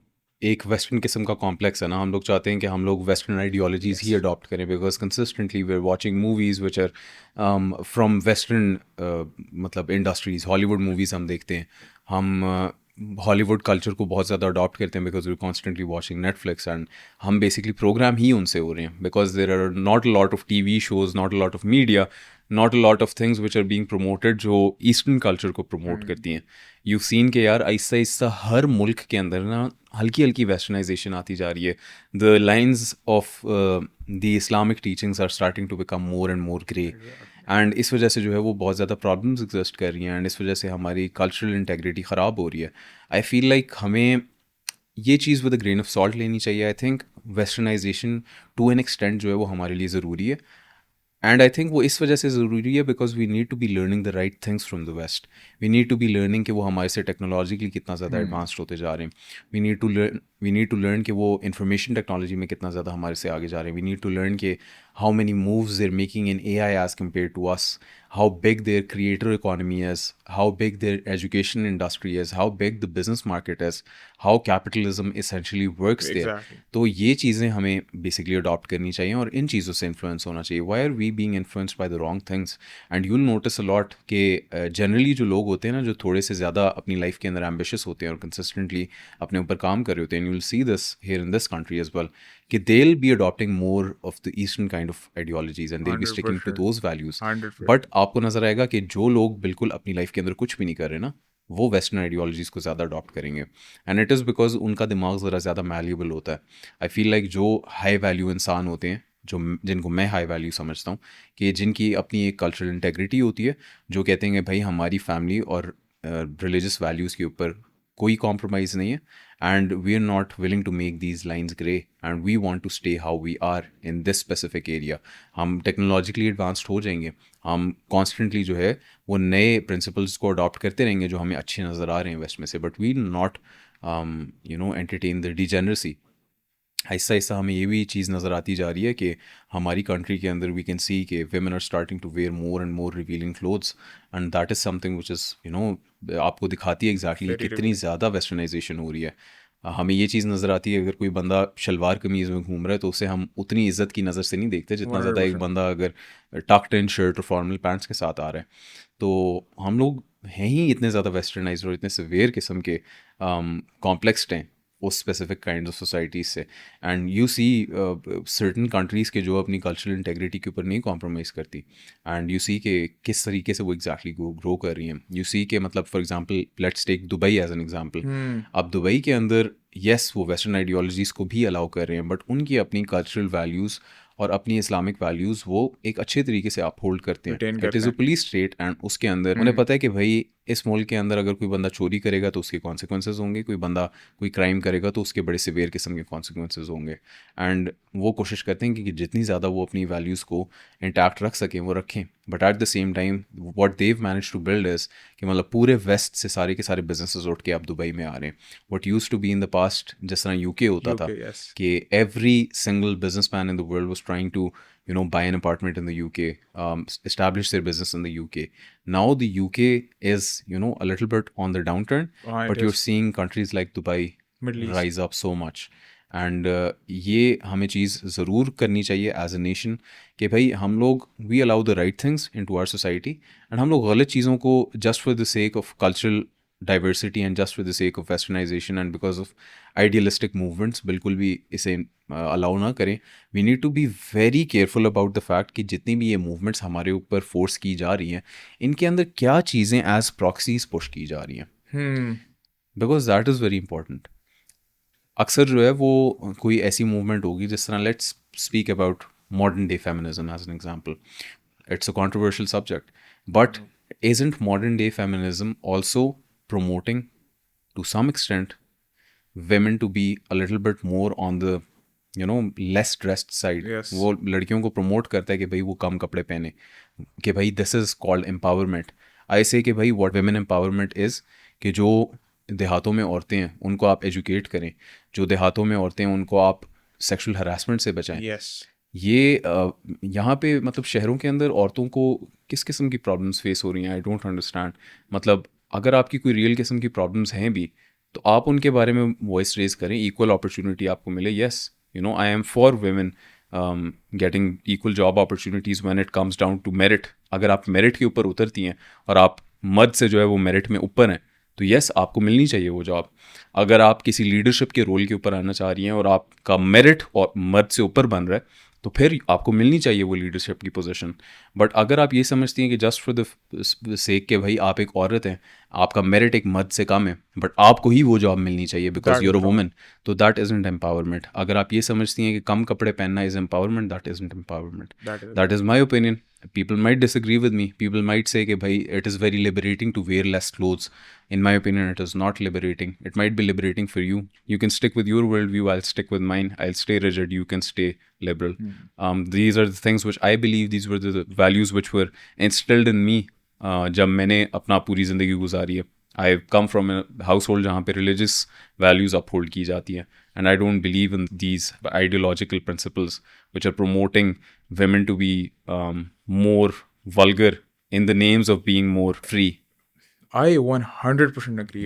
एक वेस्टर्न किस्म का कॉम्प्लेक्स है ना. हम लोग चाहते हैं कि हम लोग वेस्टर्न आइडियोलॉजीज़ ही अडॉप्ट करें, because consistently we are watching movies which are from western मतलब इंडस्ट्रीज़. हॉलीवुड मूवीज़ हम देखते हैं, हम हॉलीवुड कल्चर को बहुत ज़्यादा अडॉप्ट करते हैं because we constantly watching Netflix, and हम बेसिकली प्रोग्राम ही उनसे हो रहे हैं because there are not a lot of TV shows, not a lot of media, not a lot of things which are being promoted जो ईस्टर्न कल्चर को प्रमोट करती हैं. यू सीन के यार आहिस्ता आहिस्ता हर मुल्क के अंदर ना हल्की हल्की वेस्टर्नाइजेशन आती जा रही है. The lines of the Islamic teachings are starting to become more and more grey, and इस वजह से जो है वो बहुत ज़्यादा प्रॉब्लम्स एग्जिस्ट कर रही हैं, एंड इस वजह से हमारी कल्चरल इंटेग्रिटी ख़राब हो रही है. आई फील लाइक हमें ये चीज़ with a grain of salt लेनी चाहिए. I think westernisation to an extent जो है वो हमारे लिए ज़रूरी है, एंड आई थिंक वो इस वजह से ज़रूरी है because we need to be learning the right things from the west. We need to be learning कि वो हमारे से टेक्नोलॉजिकली कितना ज़्यादा एडवांस्ड होते जा रहे हैं. वी नीड टू लर्न कि वो इंफॉर्मेशन टेक्नोलॉजी में कितना ज़्यादा हमारे से आगे जा रहे हैं. वी नीड टू लर्न कि how many moves they're making in AI as compare to us, how big their creator economy is, how big their education industry is, how big the business market is, how capitalism essentially works there. तो ये चीज़ें हमें basically adopt करनी चाहिए और इन चीज़ों से influence होना चाहिए. Why are we being influenced by the wrong things? And you'll notice a lot कि generally जो लोग होते हैं ना, जो थोड़े से ज़्यादा अपनी life के अंदर ambitious होते हैं और consistently अपने ऊपर काम कर रहे होते हैं, and you'll see this here in this country as well, कि they'll be adopting more of the Eastern kind of ideologies and they'll be sticking to those values. 100%. But आपको नज़र आएगा कि जो लोग बिल्कुल अपनी लाइफ के अंदर कुछ भी नहीं कर रहे ना, वो वेस्टर्न आइडियोलॉजीज़ को ज़्यादा अडॉप्ट करेंगे, एंड इट इज़ बिकॉज उनका दिमाग ज़रा ज़्यादा मैल्यूबल होता है. आई फील लाइक जो हाई वैल्यू इंसान होते हैं, जिनको मैं हाई वैल्यू समझता हूँ, कि जिनकी अपनी एक कल्चरल इंटेग्रिटी होती है, जो कहते हैं कि भाई हमारी फैमिली और रिलीजियस वैल्यूज़ के ऊपर कोई कॉम्प्रोमाइज़ नहीं है, and we are not willing to make these lines grey, and we want to stay how we are in this specific area. हम टेक्नोलॉजिकली एडवांस्ड हो जाएंगे, हम कॉन्स्टेंटली जो है वो नए प्रिंसिपल्स को अडॉप्ट करते रहेंगे जो हमें अच्छे नज़र आ रहे हैं वेस्ट में से, but we not entertain the degeneracy. आहिस्ता आहिस्ता हमें ये भी चीज़ नज़र आती जा रही है कि हमारी कंट्री के अंदर वी कैन सी कि women are starting to wear more and more revealing clothes, and that is something which is आपको दिखाती है एग्जैक्टली कितनी ज़्यादा वेस्टर्नाइजेशन हो रही है. हमें ये चीज़ नज़र आती है, अगर कोई बंदा शलवार कमीज़ में घूम रहा है तो उसे हम उतनी इज्जत की नज़र से नहीं देखते जितना ज़्यादा एक बंदा अगर टक्ड इन शर्ट और फॉर्मल पैंट्स के साथ आ रहा है. तो हम लोग हैं ही इतने ज़्यादा वेस्टर्नाइज और इतने सवेयर किस्म के कॉम्प्लेक्सड हैं उस स्पेसिफिक काइंड ऑफ सोसाइटीज़ से, and you see certain countries के जो अपनी कल्चरल इंटेग्रिटी के ऊपर नहीं कॉम्प्रोमाइज़ करती, एंड यू सी कि किस तरीके से वो एग्जैक्टली ग्रो कर रही हैं. यू सी के मतलब for example let's take Dubai as an example. अब दुबई के अंदर येस वो वेस्टर्न आइडियोलॉजीज़ को भी अलाउ कर रहे हैं, बट उनकी अपनी कल्चरल वैल्यूज़ और अपनी इस्लामिक वैल्यूज़ वो एक अच्छे तरीके से अपहोल्ड करते हैं. It is a police state, and उसके अंदर उन्हें पता है कि भाई इस मुल्क के अंदर अगर कोई बंदा चोरी करेगा तो उसके कॉन्सिक्वेंसेज होंगे, कोई बंदा कोई क्राइम करेगा तो उसके बड़े सिवियर किस्म के कॉन्सिक्वेंसेज होंगे, एंड वो कोशिश करते हैं कि जितनी ज़्यादा वो अपनी वैल्यूज़ को इंटैक्ट रख सकें वो रखें. But at the same time what they've manage to build is कि मतलब पूरे वेस्ट से सारे के सारे बिजनेसेस उठ के अब दुबई में आ रहे हैं. What used to be in the past, जिस तरह UK होता था कि every single businessman in the world was trying to buy an apartment in the UK, establish their business in the UK. Now the UK is, a little bit on the downturn, हाँ, but it you're is. seeing countries like Dubai Middle East. rise up so much. And ये हमें चीज़ ज़रूर करनी चाहिए एज अ नेशन कि भाई हम लोग we allow the right things in to our society, and हम लोग गलत चीज़ों को just for the sake of cultural diversity and just for the sake of westernization and because of idealistic movements बिल्कुल भी इसे अलाउ ना करें. We need to be very careful about the fact कि जितनी भी ये मूवमेंट्स हमारे ऊपर फोर्स की जा रही हैं, इनके अंदर क्या चीज़ें एज प्रॉक्सीज पुश की जा रही हैं, because that is very important. अक्सर जो है वो कोई ऐसी मूवमेंट होगी जिस तरह let's speak about modern day feminism as an example. It's a controversial subject, but isn't modern day feminism also promoting to some extent women to be a little bit more on the less dressed side? Yes. वो लड़कियों को प्रमोट करता है कि भाई वो कम कपड़े पहने, कि भाई this is called empowerment. I say कि भाई व्हाट women empowerment is कि जो देहातों में औरतें हैं उनको आप एजुकेट करें, जो देहातों में औरतें हैं उनको आप सेक्सुअल हरासमेंट से बचाएं. Yes. ये यहाँ पे मतलब शहरों के अंदर औरतों को किस किस्म की प्रॉब्लम्स फेस हो रही हैं, आई डोंट अंडरस्टैंड. मतलब अगर आपकी कोई रियल किस्म की प्रॉब्लम्स हैं भी तो आप उनके बारे में वॉइस रेज करें, इक्वल अपॉर्चुनिटी आपको मिले. Yes, I am for women getting equal job opportunities when it comes down to merit. अगर आप मेरिट के ऊपर उतरती हैं और आप मर्द से जो है वो मेरिट में ऊपर हैं तो यस आपको मिलनी चाहिए वो जॉब. अगर आप किसी लीडरशिप के रोल के ऊपर आना चाह रही हैं और आपका मेरिट और मर्द से ऊपर बन रहा है तो फिर आपको मिलनी चाहिए वो लीडरशिप की पोजीशन. बट अगर आप ये समझती हैं कि जस्ट फॉर द सेक के भाई आप एक औरत हैं, आपका मेरिट एक मर्द से कम है बट आपको ही वो जॉब मिलनी चाहिए बिकॉज यूर अ वुमन, तो दैट इजंट एम्पावरमेंट. अगर आप ये समझती हैं कि कम कपड़े पहनना is empowerment, that isn't empowerment. That is my opinion. People might disagree with me. People might say कि भाई it is very liberating to wear less clothes. In my opinion, it is not liberating. It might be liberating for you. You can stick with your worldview. I'll stick with mine. I'll stay rigid. You can stay liberal. These are the things which I believe. These were the values which were instilled in me जब मैंने अपना पूरी ज़िंदगी गुजारी है. I come from a household जहाँ पे religious values uphold की जाती हैं, and I don't believe in these ideological principles which are promoting women to be more vulgar in the names of being more free. I 100% agree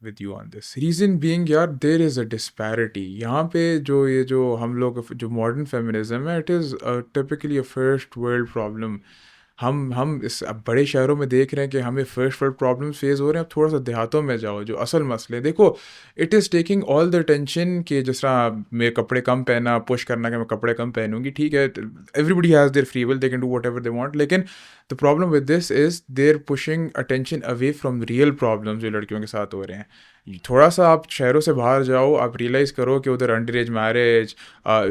with you on this. Reason being यार there is a disparity. यहाँ पे जो हम लोग जो modern feminism है, it is typically a first world problem. हम इस अब बड़े शहरों में देख रहे हैं कि हमें फर्स्ट वर्ल्ड प्रॉब्लम्स फेस हो रहे हैं. अब थोड़ा सा देहातों में जाओ, जो असल मसले देखो, it is taking all the tension कि जिस तरह मेरे कपड़े कम पहना, पुश करना कि मैं कपड़े कम पहनूंगी, ठीक है, everybody has their free will, they can do whatever they want. लेकिन the problem with this is they're pushing attention away from real problems जो लड़कियों के साथ हो रहे हैं. थोड़ा सा आप शहरों से बाहर जाओ, आप रियलाइज़ करो कि उधर अंडर एज मैरिज,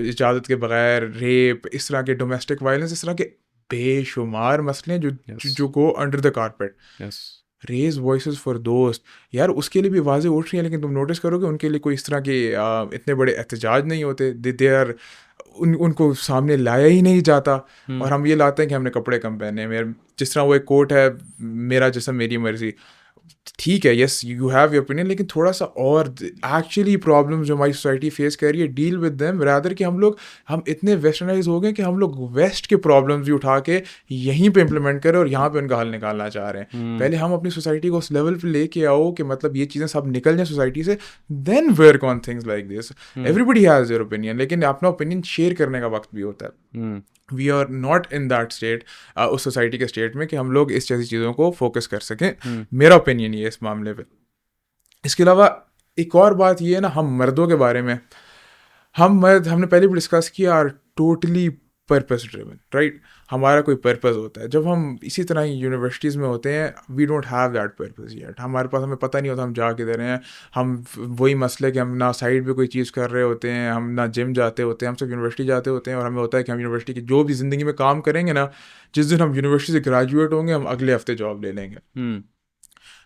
इजाज़त के बगैर रेप, इस तरह के डोमेस्टिक वायलेंस, इस तरह के बेशुमार मसले जो go under the carpet. Raise voices for दोस्त यार, उसके लिए भी आवाज़ें उठ रही हैं, लेकिन तुम नोटिस करोगे उनके लिए कोई इस तरह के इतने बड़े एहतजाज नहीं होते. दे आर उनको सामने लाया ही नहीं जाता. और हम ये लाते हैं कि हमने कपड़े कम पहने. मेरे जिस तरह वो एक कोट है, मेरा जिस्म मेरी मर्जी, ठीक है, yes you have your opinion, लेकिन थोड़ा सा और एक्चुअली प्रॉब्लम्स जो हमारी सोसाइटी फेस कर रही है, डील विद देम रादर कि हम इतने वेस्टर्नाइज हो गए कि हम लोग वेस्ट के प्रॉब्लम्स भी उठा के यहीं पे इम्प्लीमेंट करें और यहाँ पे उनका हल निकालना चाह रहे हैं. पहले हम अपनी सोसाइटी को उस लेवल पे लेके आओ कि मतलब ये चीज़ें सब निकल जाए सोसाइटी से, then work on things like this. Everybody has their opinion, लेकिन अपना ओपिनियन शेयर करने का वक्त भी होता है. We are not in that state, उस सोसाइटी के स्टेट में कि हम लोग इस जैसी चीज़ों को फोकस कर सकें. मेरा ओपिनियन ये है इस मामले पे. इसके अलावा एक और बात ये है ना, हम मर्दों के बारे में, हम मर्द, हमने पहले भी डिस्कस किया, are totally purpose driven, right. हमारा कोई पर्पस होता है. जब हम इसी तरह यूनिवर्सिटीज़ में होते हैं, we don't have that purpose yet. हमारे पास, हमें पता नहीं होता हम जा किधर हैं. हम वही मसले कि हम ना साइड पे कोई चीज़ कर रहे होते हैं, हम ना जिम जाते होते हैं, हम सब यूनिवर्सिटी जाते होते हैं, और हमें होता है कि हम यूनिवर्सिटी की जो भी ज़िंदगी में काम करेंगे ना, जिस दिन हम यूनिवर्सिटी से ग्रेजुएट होंगे, हम अगले हफ्ते जॉब ले लेंगे.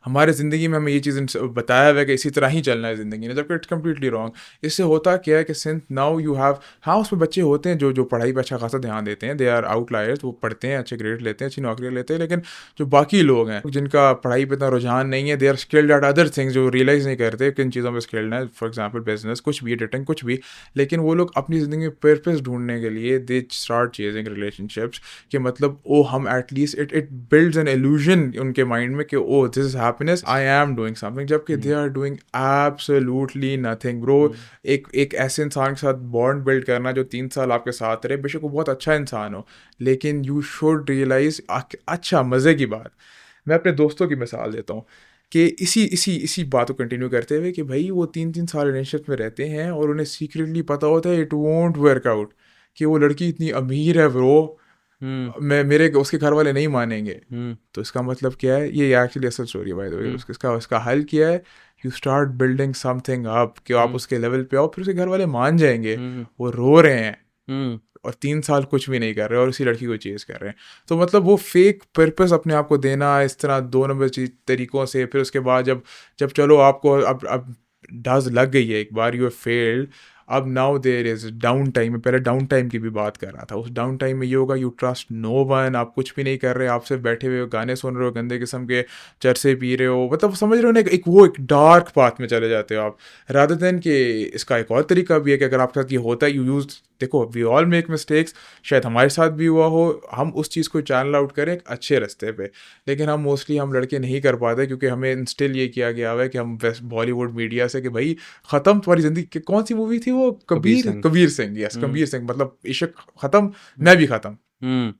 हमारे ज़िंदगी में हमें ये चीज़ बताया हुआ है कि इसी तरह ही चलना है ज़िंदगी में, जबकि इट्स कम्प्लीटली रॉन्ग। इससे होता क्या है कि सिंस नाउ यू हैव, हाँ उसमें बच्चे होते हैं जो पढ़ाई पर अच्छा खासा ध्यान देते हैं, दे आर आउटलायर्स, वो पढ़ते हैं, अच्छे ग्रेड लेते हैं, अच्छी नौकरी लेते हैं, लेकिन जो बाकी लोग हैं जिनका पढ़ाई पर इतना रुझान नहीं है, they are skilled at other things, जो रियलाइज़ नहीं करते किन चीज़ों में स्किल्ड है, फॉर एग्जाम्पल बिजनेस, कुछ भी, एडिटिंग, कुछ भी, लेकिन वो लोग अपनी ज़िंदगी में पर्पस ढूंढने के लिए दे स्टार्ट चेजिंग रिलेशनशिप्स कि मतलब ओ हम at least it builds an illusion उनके माइंड में कि ओ this is happiness, I am doing something, जबकि they are doing absolutely nothing bro. एक ऐसे इंसान के साथ बॉन्ड बिल्ड करना जो 3 साल आपके साथ रहे, बेशक वो बहुत अच्छा इंसान हो, लेकिन यू शुड रियलाइज, अच्छा मज़े की बात, मैं अपने दोस्तों की मिसाल देता हूँ कि इसी बात को कंटिन्यू करते हुए कि भाई वो 3 साल रिलेशनशिप में रहते हैं और उन्हें सीक्रेटली पता होता है इट वोंट वर्क आउट, कि वो लड़की इतनी अमीर है ब्रो, मेरे उसके घर वाले नहीं मानेंगे। तो इसका मतलब क्या है, ये एक्चुअली असल स्टोरी है बाय द वे। इसका हल क्या है, you start building something up कि आप उसके लेवल पे आओ, फिर उसके घर वाले मान जाएंगे। वो रो रहे हैं और 3 साल कुछ भी नहीं कर रहे और उसी लड़की को चेज कर रहे हैं, तो मतलब वो फेक पर्पस अपने आप को देना इस तरह 2 नंबर तरीकों से, फिर उसके बाद जब चलो आपको अब डज लग गई है एक बार, यू हैव फेल्ड, अब now there is down time में, पहले डाउन टाइम की भी बात कर रहा था, उस डाउन टाइम में ये होगा यू ट्रस्ट नो वन, आप कुछ भी नहीं कर रहे, आप सिर्फ बैठे हुए हो, गाने सुन रहे हो, गंदे किस्म के चरसे पी रहे हो, मतलब समझ रहे हो ना, वो एक डार्क पाथ में चले जाते हो आप, रादर देन कि इसका एक और तरीका भी है कि अगर आपके साथ ये होता है, यू यूज, देखो वी ऑल मेक मिस्टेक्स, शायद हमारे साथ भी हुआ हो, हम उस चीज़ को चैनल आउट करें एक अच्छे रास्ते पे, लेकिन हम लड़के नहीं कर पाते क्योंकि हमें इंस्टिल ये किया गया है कि हम वेस्ट बॉलीवुड मीडिया से कि भाई ख़त्म तुम्हारी ज़िंदगी, कौन सी मूवी थी वो, कबीर सिंह, यस कबीर सिंह, मतलब इश्क ख़त्म, मैं भी ख़त्म,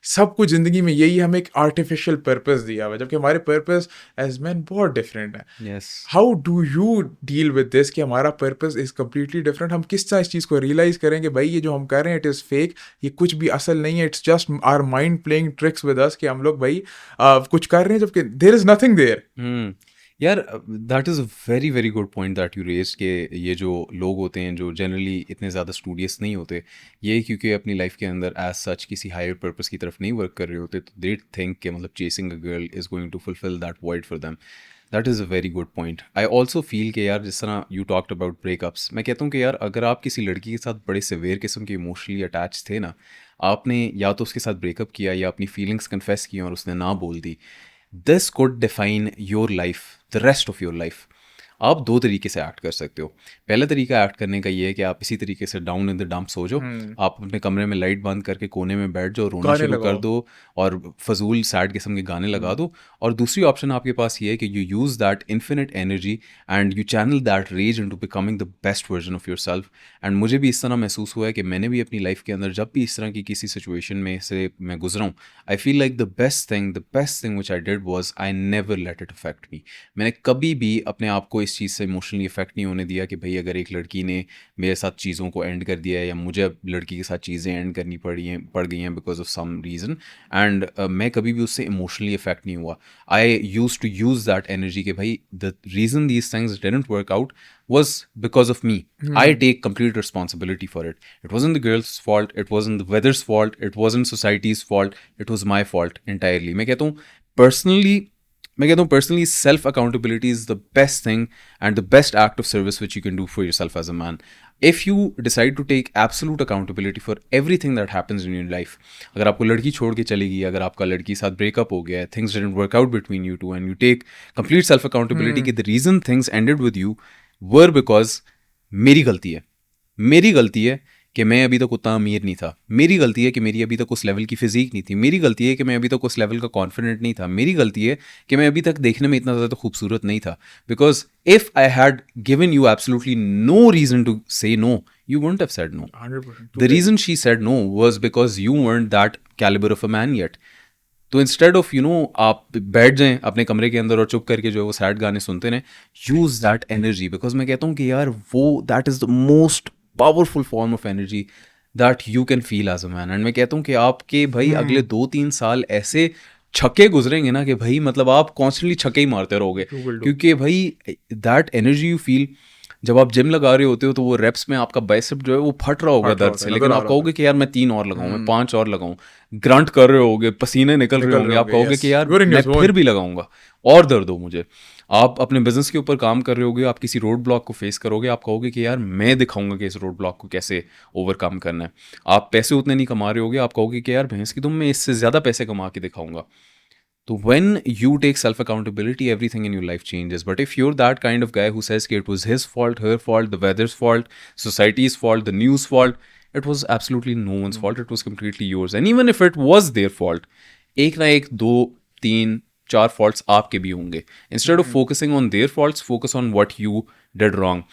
सब कुछ ज़िंदगी में यही हमें एक आर्टिफिशियल पर्पस दिया हुआ है, जबकि हमारे पर्पस एज मैन बहुत डिफरेंट है। How do you deal with this कि हमारा पर्पस इज़ कम्प्लीटली डिफरेंट, हम किस तरह इस चीज़ को रियलाइज़ करेंगे भाई ये जो हम कर रहे हैं इट इज़ फेक, ये कुछ भी असल नहीं है, it's just our mind playing tricks with us कि हम लोग भाई कुछ कर रहे हैं जबकि देयर इज़ नथिंग देयर। यार that is a very very good point that you raise के ये जो लोग होते हैं जो जनरली इतने ज़्यादा स्टूडियस नहीं होते, ये क्योंकि अपनी लाइफ के अंदर एज सच किसी हायर पर्पस की तरफ नहीं वर्क कर रहे होते, तो दे थिंक कि मतलब chasing a girl is going to fulfill that void for them. That is a very good point. I also feel कि यार जिस तरह यू टॉक्ड अबाउट ब्रेकअप्स, मैं कहता हूँ कि यार अगर आप किसी लड़की के साथ बड़े सिवियर किस्म के इमोशनली अटैच थे ना, आपने या तो उसके साथ ब्रेकअप किया या अपनी फीलिंग्स कन्फेस की और उसने ना बोल दी, this could define your life, the rest of your life. आप 2 तरीके से एक्ट कर सकते हो। पहला तरीका एक्ट करने का ये है कि आप इसी तरीके से डाउन इन द डंप्स हो जाओ, आप अपने कमरे में लाइट बंद करके कोने में बैठ जाओ, रोना शुरू कर दो और फजूल सैड किस्म के गाने लगा दो। और दूसरी ऑप्शन आपके पास ये है कि you use that infinite energy and you channel that rage into becoming the best version of yourself. And मुझे भी इस तरह महसूस हुआ है कि मैंने भी अपनी लाइफ के अंदर जब भी इस तरह की किसी सिचुएशन में से मैं गुजरा हूँ, I feel like the best thing which I did was I never let it affect me. मैंने कभी भी अपने आप को इस चीज़ से इमोशनली इफेक्ट नहीं होने दिया कि भाई अगर एक लड़की ने मेरे साथ चीज़ों को एंड कर दिया है या मुझे अब लड़की के साथ चीज़ें एंड करनी पड़ गई हैं because of some reason, and मैं कभी भी उससे इमोशनली इफेक्ट नहीं हुआ। I use to use that energy कि भाई the reason these things didn't work out was because of me. I take complete responsibility for it. It wasn't the girl's fault, it wasn't the weather's fault, it wasn't society's fault, it was my fault entirely. मैं कहता हूँ personally self accountability is the best thing and the best act of service which you can do for yourself as a man. If you decide to take absolute accountability for everything that happens in your life, अगर आपको लड़की छोड़ के चली गई, अगर आपका लड़की के साथ ब्रेकअप हो गया है, things didn't work out between you two, and you take complete self accountability कि the reason things ended with you were because मेरी गलती है कि मैं अभी तक उतना अमीर नहीं था, मेरी गलती है कि मेरी अभी तक उस लेवल की फिजिक नहीं थी, मेरी गलती है कि मैं अभी तक उस लेवल का कॉन्फिडेंट नहीं था, मेरी गलती है कि मैं अभी तक देखने में इतना ज़्यादा खूबसूरत नहीं था। Because if I had given you absolutely no reason to say no, you wouldn't have said no. 100%. The reason she said no was because you weren't that caliber of a man yet. तो इंस्टेड ऑफ आप बैठ जाएं अपने कमरे के अंदर और चुप करके जो है वो सैड गाने सुनते रहें, यूज़ दैट एनर्जी, बिकॉज मैं कहता हूँ कि यार वो that is the most powerful form of energy that you can feel as a man. And मैं कहता हूँ कि आपके भाई अगले 2-3 साल ऐसे छक्के गुजरेंगे ना कि भाई मतलब आप कॉन्स्टेंटली छक्के ही मारते रहोगे, क्योंकि भाई दैट एनर्जी यू फील, जब आप जिम लगा रहे होते हो तो वो रेप्स में आपका बाइसेप जो है वो फट रहा होगा दर्द से, लेकिन आप कहोगे कि यार मैं 3 और लगाऊं, मैं 5 और लगाऊं, ग्रंट कर रहे होगे, पसीने निकल रहे होंगे, आप कहोगे कि यार मैं फिर भी लगाऊंगा और दर्द हो मुझे। आप अपने बिजनेस के ऊपर काम कर रहे होगे, आप किसी रोड ब्लॉक को फेस करोगे, आप कहोगे कि यार मैं दिखाऊंगा कि इस रोड ब्लॉक को कैसे ओवरकम करना है। आप पैसे उतने नहीं कमा रहे होगे, आप कहोगे कि यार भैंस की तुम, मैं इससे ज़्यादा पैसे कमा के दिखाऊंगा। So when you take self accountability, everything in your life changes. But if you're that kind of guy who says that it was his fault, her fault, the weather's fault, society's fault, the news fault, it was absolutely no one's fault. It was completely yours. And even if it was their fault, एक ना एक, दो, तीन, चार faults आपके भी होंगे. Instead of focusing on their faults, focus on what you did wrong.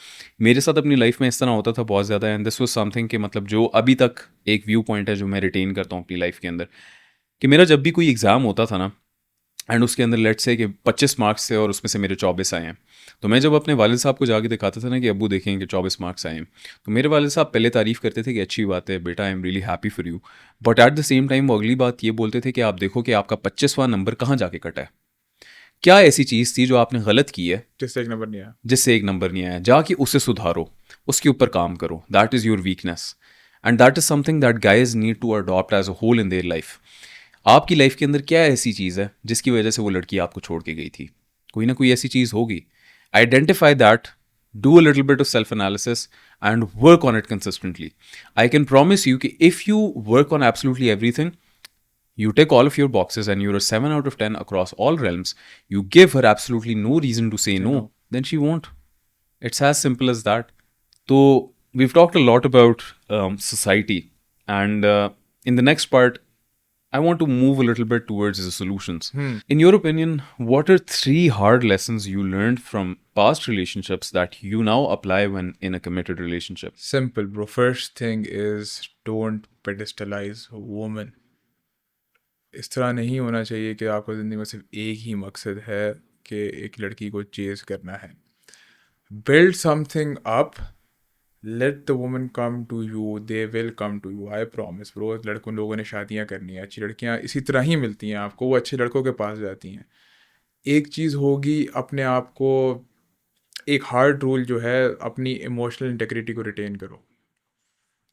मेरे साथ अपनी लाइफ में इस तरह होता था बहुत ज़्यादा, एंड दिस वाज समथिंग कि मतलब जो अभी तक एक व्यू पॉइंट है जो मैं रिटेन करता हूँ अपनी लाइफ के अंदर, कि मेरा जब भी कोई एग्ज़ाम होता था ना, एंड उसके अंदर लेट्स से कि 25 मार्क्स थे और उसमें से मेरे 24 आए हैं, तो मैं जब अपने वालिद साहब को जाके दिखाता था ना कि अब्बू देखें कि 24 मार्क्स आए हैं, तो मेरे वालिद साहब पहले तारीफ़ करते थे कि अच्छी बात है बेटा, I am really happy for you, but at the same time वो अगली बात ये बोलते थे कि आप देखो कि आपका 25वां नंबर कहाँ जाके कटा है, क्या ऐसी चीज़ थी जो आपने गलत की है जिससे एक नंबर नहीं आया, जिससे एक नंबर नहीं आया, जाके उसे सुधारो, उसके ऊपर काम करो, that is your weakness, and that is something that guys need to adopt as a whole in their life. आपकी लाइफ के अंदर क्या ऐसी चीज़ है जिसकी वजह से वो लड़की आपको छोड़ के गई थी? कोई ना कोई ऐसी चीज़ होगी। Identify that, do a little bit of self analysis and work on it consistently. I can promise you कि if you work on absolutely everything, you take all of your boxes and you're a 7 out of 10 across all realms, you give her absolutely no reason to say no, then she won't. It's as simple as that. So we've talked a lot about society, and in the next part I want to move a little bit towards the solutions. In your opinion, what are 3 hard lessons you learned from past relationships that you now apply when in a committed relationship? Simple, bro. First thing is don't pedestalize a woman. इस तरह नहीं होना चाहिए कि आपको ज़िंदगी में सिर्फ एक ही मकसद है कि एक लड़की को चेज करना है. Build something up, let the woman come to you, they will come to you, I promise bro. लड़कों लोगों ने शादियां करनी है, अच्छी लड़कियां इसी तरह ही मिलती हैं आपको, वो अच्छे लड़कों के पास जाती हैं. एक चीज़ होगी, अपने आप को एक हार्ड रूल जो है, अपनी इमोशनल इंटेग्रिटी को रिटेन करो.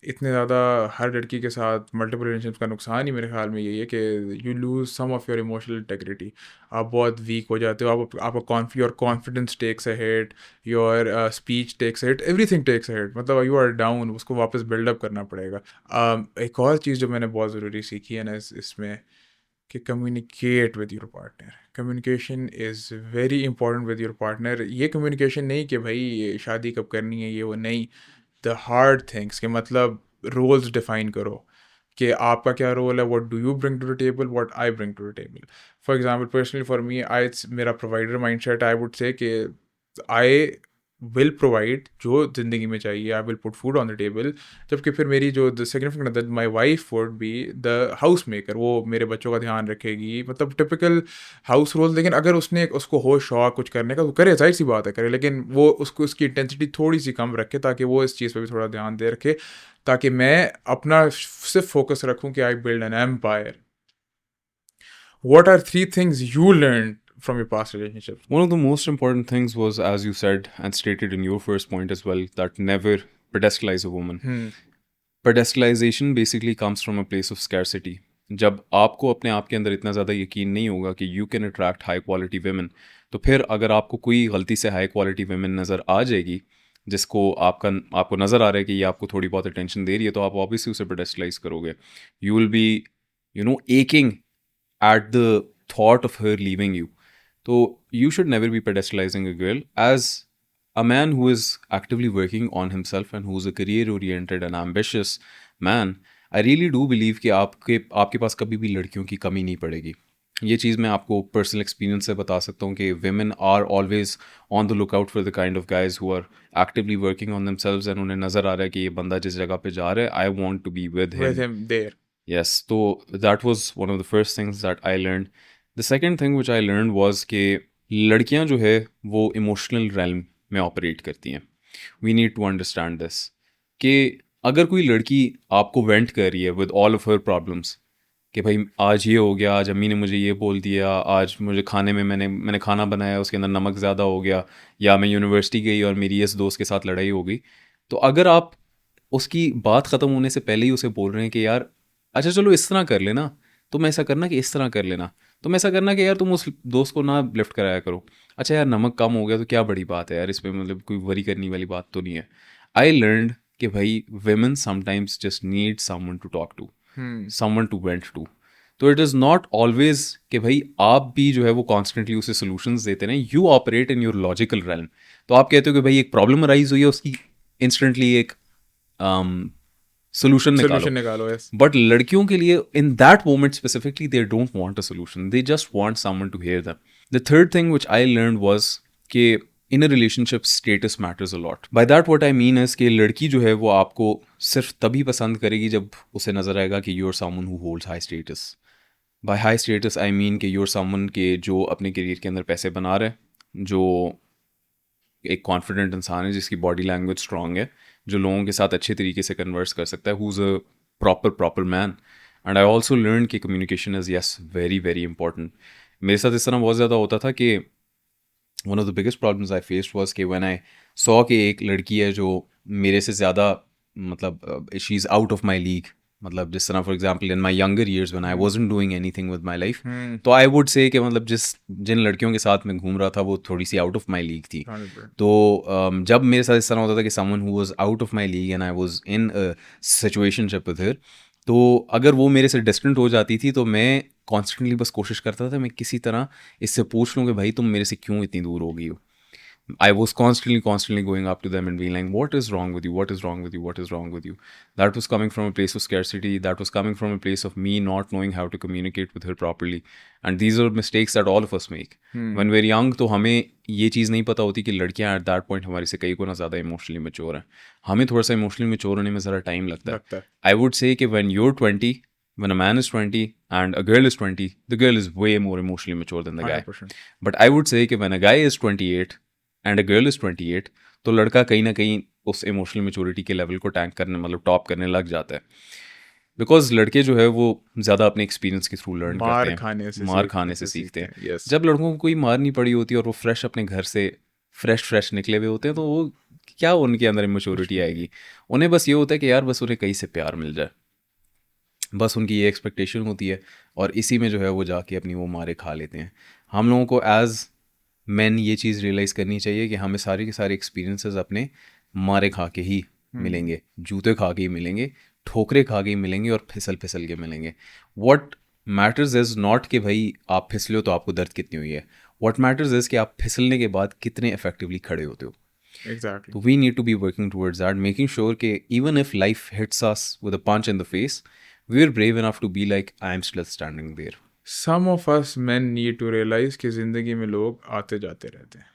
इतने ज़्यादा हर लड़की के साथ मल्टीपल रिलेशनशिप्स का नुकसान ही मेरे ख्याल में यही है कि you lose some of your emotional integrity. आप बहुत वीक हो जाते हो, आपका your confidence takes ahead, your speech takes ahead, everything takes ahead. मतलब यू आर डाउन, उसको वापस बिल्डअप करना पड़ेगा. एक और चीज़ जो मैंने बहुत ज़रूरी सीखी है ना इसमें, कि communicate with your partner. Communication is very important with your partner. ये कम्युनिकेशन नहीं कि भाई शादी कब करनी है, ये वो नहीं. द हार्ड थिंग्स के मतलब रोल्स डिफाइन करो कि आपका क्या रोल है, what do you bring to the table, what I bring to the table. For example personally for me, मेरा provider mindset, I would say कि आई विल प्रोवाइड जो ज़िंदगी में चाहिए, I will put food on the table. जबकि फिर मेरी जो the significant other, my wife would be the house maker, वो मेरे बच्चों का ध्यान रखेगी. मतलब टिपिकल हाउस रोल. लेकिन अगर उसको हो शौक कुछ करने का तो करे, जाहिर सी बात है करे, लेकिन वो उसकी इंटेंसिटी थोड़ी सी कम रखे ताकि वो इस चीज़ पर भी थोड़ा ध्यान दे रखे, ताकि मैं अपना सिर्फ फोकस रखूँ कि I build an empire. What are 3 things you learned from your past relationships? One of the most important things was, as you said and stated in your first point as well, that never pedestalize a woman. Pedestalization basically comes from a place of scarcity. जब आपको अपने आप के अंदर इतना ज़्यादा यकीन नहीं होगा कि you can attract high quality women, तो फिर अगर आपको कोई गलती से हाई क्वालिटी वेमेन नज़र आ जाएगी जिसको आपको नज़र आ रहा है कि ये आपको थोड़ी बहुत अटेंशन दे रही है, तो आप ऑब्वियसली उसे पेडेस्टलाइज करोगे. You will be aching at the thought of her leaving you. So you should never be pedestalizing a girl. As a man who is actively working on himself and who's a career oriented and ambitious man, I really do believe कि आपके पास कभी भी लड़कियों की कमी नहीं पड़ेगी. ये चीज़ मैं आपको पर्सनल एक्सपीरियंस से बता सकता हूँ कि women are always on the lookout for the kind of guys who are actively working on themselves, and उन्हें नज़र आ रहा है कि ये बंदा जिस जगह पे जा रहा है, I want to be with him there. Yes, so that was one of the first things that I learned. The second thing which I learned was कि लड़कियां जो है वो इमोशनल realm में ऑपरेट करती हैं. We need to understand this कि अगर कोई लड़की आपको वेंट कर रही है with all of her problems, कि भाई आज ये हो गया, आज अम्मी ने मुझे ये बोल दिया, आज मुझे खाने में मैंने खाना बनाया उसके अंदर नमक ज़्यादा हो गया, या मैं यूनिवर्सिटी गई और मेरी इस दोस्त के साथ लड़ाई हो गई। तो अगर आप उसकी बात ख़त्म होने से पहले ही उसे बोल रहे हैं कि यार अच्छा चलो इस तरह कर लेना, तुम ऐसा करना कि इस तरह कर लेना, तुम ऐसा करना कि यार तुम उस दोस्त को ना लिफ्ट कराया करो, अच्छा यार नमक कम हो गया तो क्या बड़ी बात है यार, इसमें मतलब कोई वरी करने वाली बात तो नहीं है। आई लर्नड कि भाई women sometimes just need someone to talk to, someone to vent to. तो इट इज़ नॉट ऑलवेज कि भाई आप भी जो है वो कॉन्स्टेंटली उसे सोल्यूशंस देते रहें, you operate in your logical realm. तो आप कहते हो कि भाई एक प्रॉब्लम अराइज हुई है, उसकी इंस्टेंटली एक सोल्यूशन सोल्यूशन निकालो। निकालो, यस। बट लड़कियों के लिए in that moment specifically they don't want a solution, they just want someone to hear them. The third thing which I learned was कि in a relationship status matters a lot. By that what I mean is कि लड़की जो है वो आपको सिर्फ तभी पसंद करेगी जब उसे नजर आएगा कि you are someone who holds high status. By high status I mean कि यू आर समवन के जो अपने करियर के अंदर पैसे बना रहे हैं, जो एक कॉन्फिडेंट इंसान है, जिसकी बॉडी लैंग्वेज स्ट्रांग है, जो लोगों के साथ अच्छे तरीके से कन्वर्स कर सकता है, who is a proper man. And I also learn कि communication is yes very very important. मेरे साथ इस तरह बहुत ज़्यादा होता था कि one of the biggest problems I faced was कि व्हेन आई सॉ कि एक लड़की है जो मेरे से ज़्यादा मतलब she is out of my league, मतलब जिस तरह for example in my younger years when I wasn't doing anything with my life, तो आई वुड से कि मतलब जिन लड़कियों के साथ मैं घूम रहा था वो थोड़ी सी आउट ऑफ माय लीग थी। 100%। तो जब मेरे साथ इस तरह होता था कि someone who was out of my league and I was in a situationship with her, तो अगर वो मेरे से डिस्टेंट हो जाती थी तो मैं कॉन्स्टेंटली बस कोशिश करता था मैं किसी तरह इससे पूछ लूँ कि भाई तुम मेरे से क्यों इतनी दूर हो गई हो। I was constantly going up to them and being like, what is wrong with you? What is wrong with you? What is wrong with you? That was coming from a place of scarcity. That was coming from a place of me not knowing how to communicate with her properly. And these are mistakes that all of us make. When we're young, तो हमें ये चीज़ नहीं पता होती कि लड़कियां at that point हमारे से कई गुना ज़्यादा इमोशनली मैच्योर हैं। हमें थोड़ा सा इमोशनली मैच्योर होने में ज़रा टाइम लगता है। I would say कि when you're 20, when a man is 20 and a girl is 20, the girl is way more emotionally mature than the guy. 100%. But I would say कि when a guy is 28 and a girl is 28, तो लड़का कहीं ना कहीं उस इमोशनल मेच्योरिटी के लेवल को टैंक करने मतलब टॉप करने लग जाता है। बिकॉज लड़के जो है वो ज़्यादा अपने एक्सपीरियंस के थ्रू लर्न करते हैं, मार खाने से सीखते हैं। यस। जब लड़कों को कोई मार नहीं पड़ी होती और वो फ्रेश अपने घर से फ्रेश निकले हुए होते हैं तो वो क्या उनके अंदर इमेच्योरिटी आएगी। उन्हें बस ये होता है कि यार बस उन्हें कहीं से प्यार मिल जाए, बस उनकी ये एक्सपेक्टेशन होती है और इसी में जो है वो जाके अपनी वो मारे खा लेते हैं। हम लोगों को एज मैन ये चीज़ रियलाइज़ करनी चाहिए कि हमें सारे के सारे एक्सपीरियंसेस अपने मारे खा के ही मिलेंगे, जूते खा के ही मिलेंगे, ठोकरे खा के ही मिलेंगे और फिसल के मिलेंगे। व्हाट मैटर्स इज़ नॉट कि भाई आप फिसले हो तो आपको दर्द कितनी हुई है, व्हाट मैटर्स इज़ कि आप फिसलने के बाद कितने इफेक्टिवली खड़े होते हो। एग्जैक्टली। तो we need to be working towards that, making sure कि even if life hits us with a punch in the face, we are brave enough to be like I am still standing there. Some of us men need to realise कि जिंदगी में लोग आते जाते रहते हैं।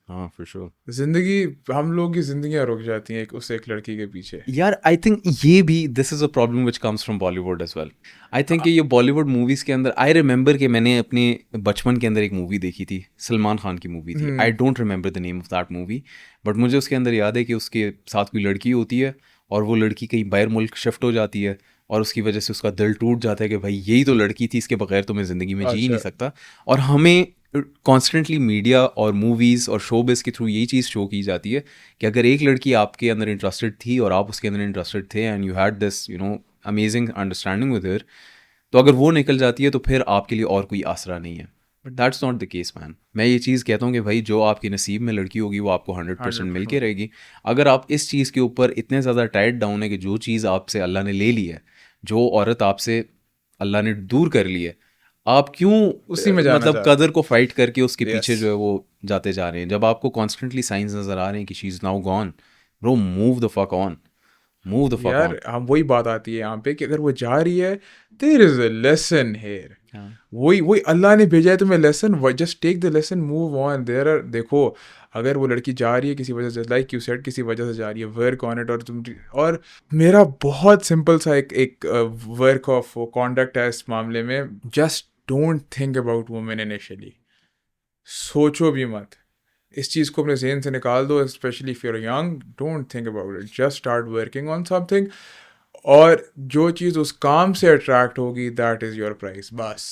हाँ फॉर श्योर। जिंदगी, हम लोग की जिंदगियां रुक जाती हैं एक लड़की के पीछे। यार आई थिंक ये भी this is a problem which comes from Bollywood as well. I think ये बॉलीवुड मूवीज़ के अंदर, आई रिमेंबर कि मैंने अपने बचपन के अंदर एक मूवी देखी थी, सलमान खान की मूवी थी। I don't remember the name of that movie, but मुझे उसके अंदर याद है कि उसके साथ कोई लड़की होती है और वो लड़की कहीं बाहर मुल्क शिफ्ट हो जाती है और उसकी वजह से उसका दिल टूट जाता है कि भाई यही तो लड़की थी, इसके बगैर तो मैं ज़िंदगी में जी ही नहीं सकता। और हमें कॉन्स्टेंटली मीडिया और मूवीज़ और शोबिज़ के थ्रू यही चीज़ शो की जाती है कि अगर एक लड़की आपके अंदर इंटरेस्टेड थी और आप उसके अंदर इंटरेस्टेड थे and you had this amazing understanding with her, तो अगर वो निकल जाती है तो फिर आपके लिए और कोई आसरा नहीं है। But that's not the case man. मैं ये चीज़ कहता हूँ कि भाई जो आपके नसीब में लड़की होगी वो आपको 100% मिल के रहेगी। अगर आप इस चीज़ के ऊपर इतने ज़्यादा टाइट डाउन है कि जो चीज़ आपसे अल्लाह ने ले ली है, जो औरत आपसे अल्लाह ने दूर कर ली है, आप क्यों उसी में जाना मतलब कदर को फाइट करके उसके Yes. पीछे जो है वो जाते जा रहे हैं, जब आपको कॉन्स्टेंटली साइंस नज़र आ रहे हैं कि she is now gone. Bro move the fuck on, move the fuck on. यार हम वही बात आती है यहाँ पे कि अगर वो जा रही है, there is a lesson here. वही अल्लाह ने भेजा है तुम्हें lesson, just take the lesson, move on. There are, देखो अगर वो लड़की जा रही है किसी वजह से, लाइक यू सेड किसी वजह से जा रही है, वर्क ऑन इट। और मेरा बहुत सिंपल सा एक वर्क ऑफ कॉन्डक्ट है इस मामले में, just don't think about women initially. सोचो भी मत, इस चीज़ को अपने जहन से निकाल दो, specially if you are young, don't think about it, just start working on something. और जो चीज़ उस काम से अट्रैक्ट होगी दैट इज़ योर प्राइस, बस।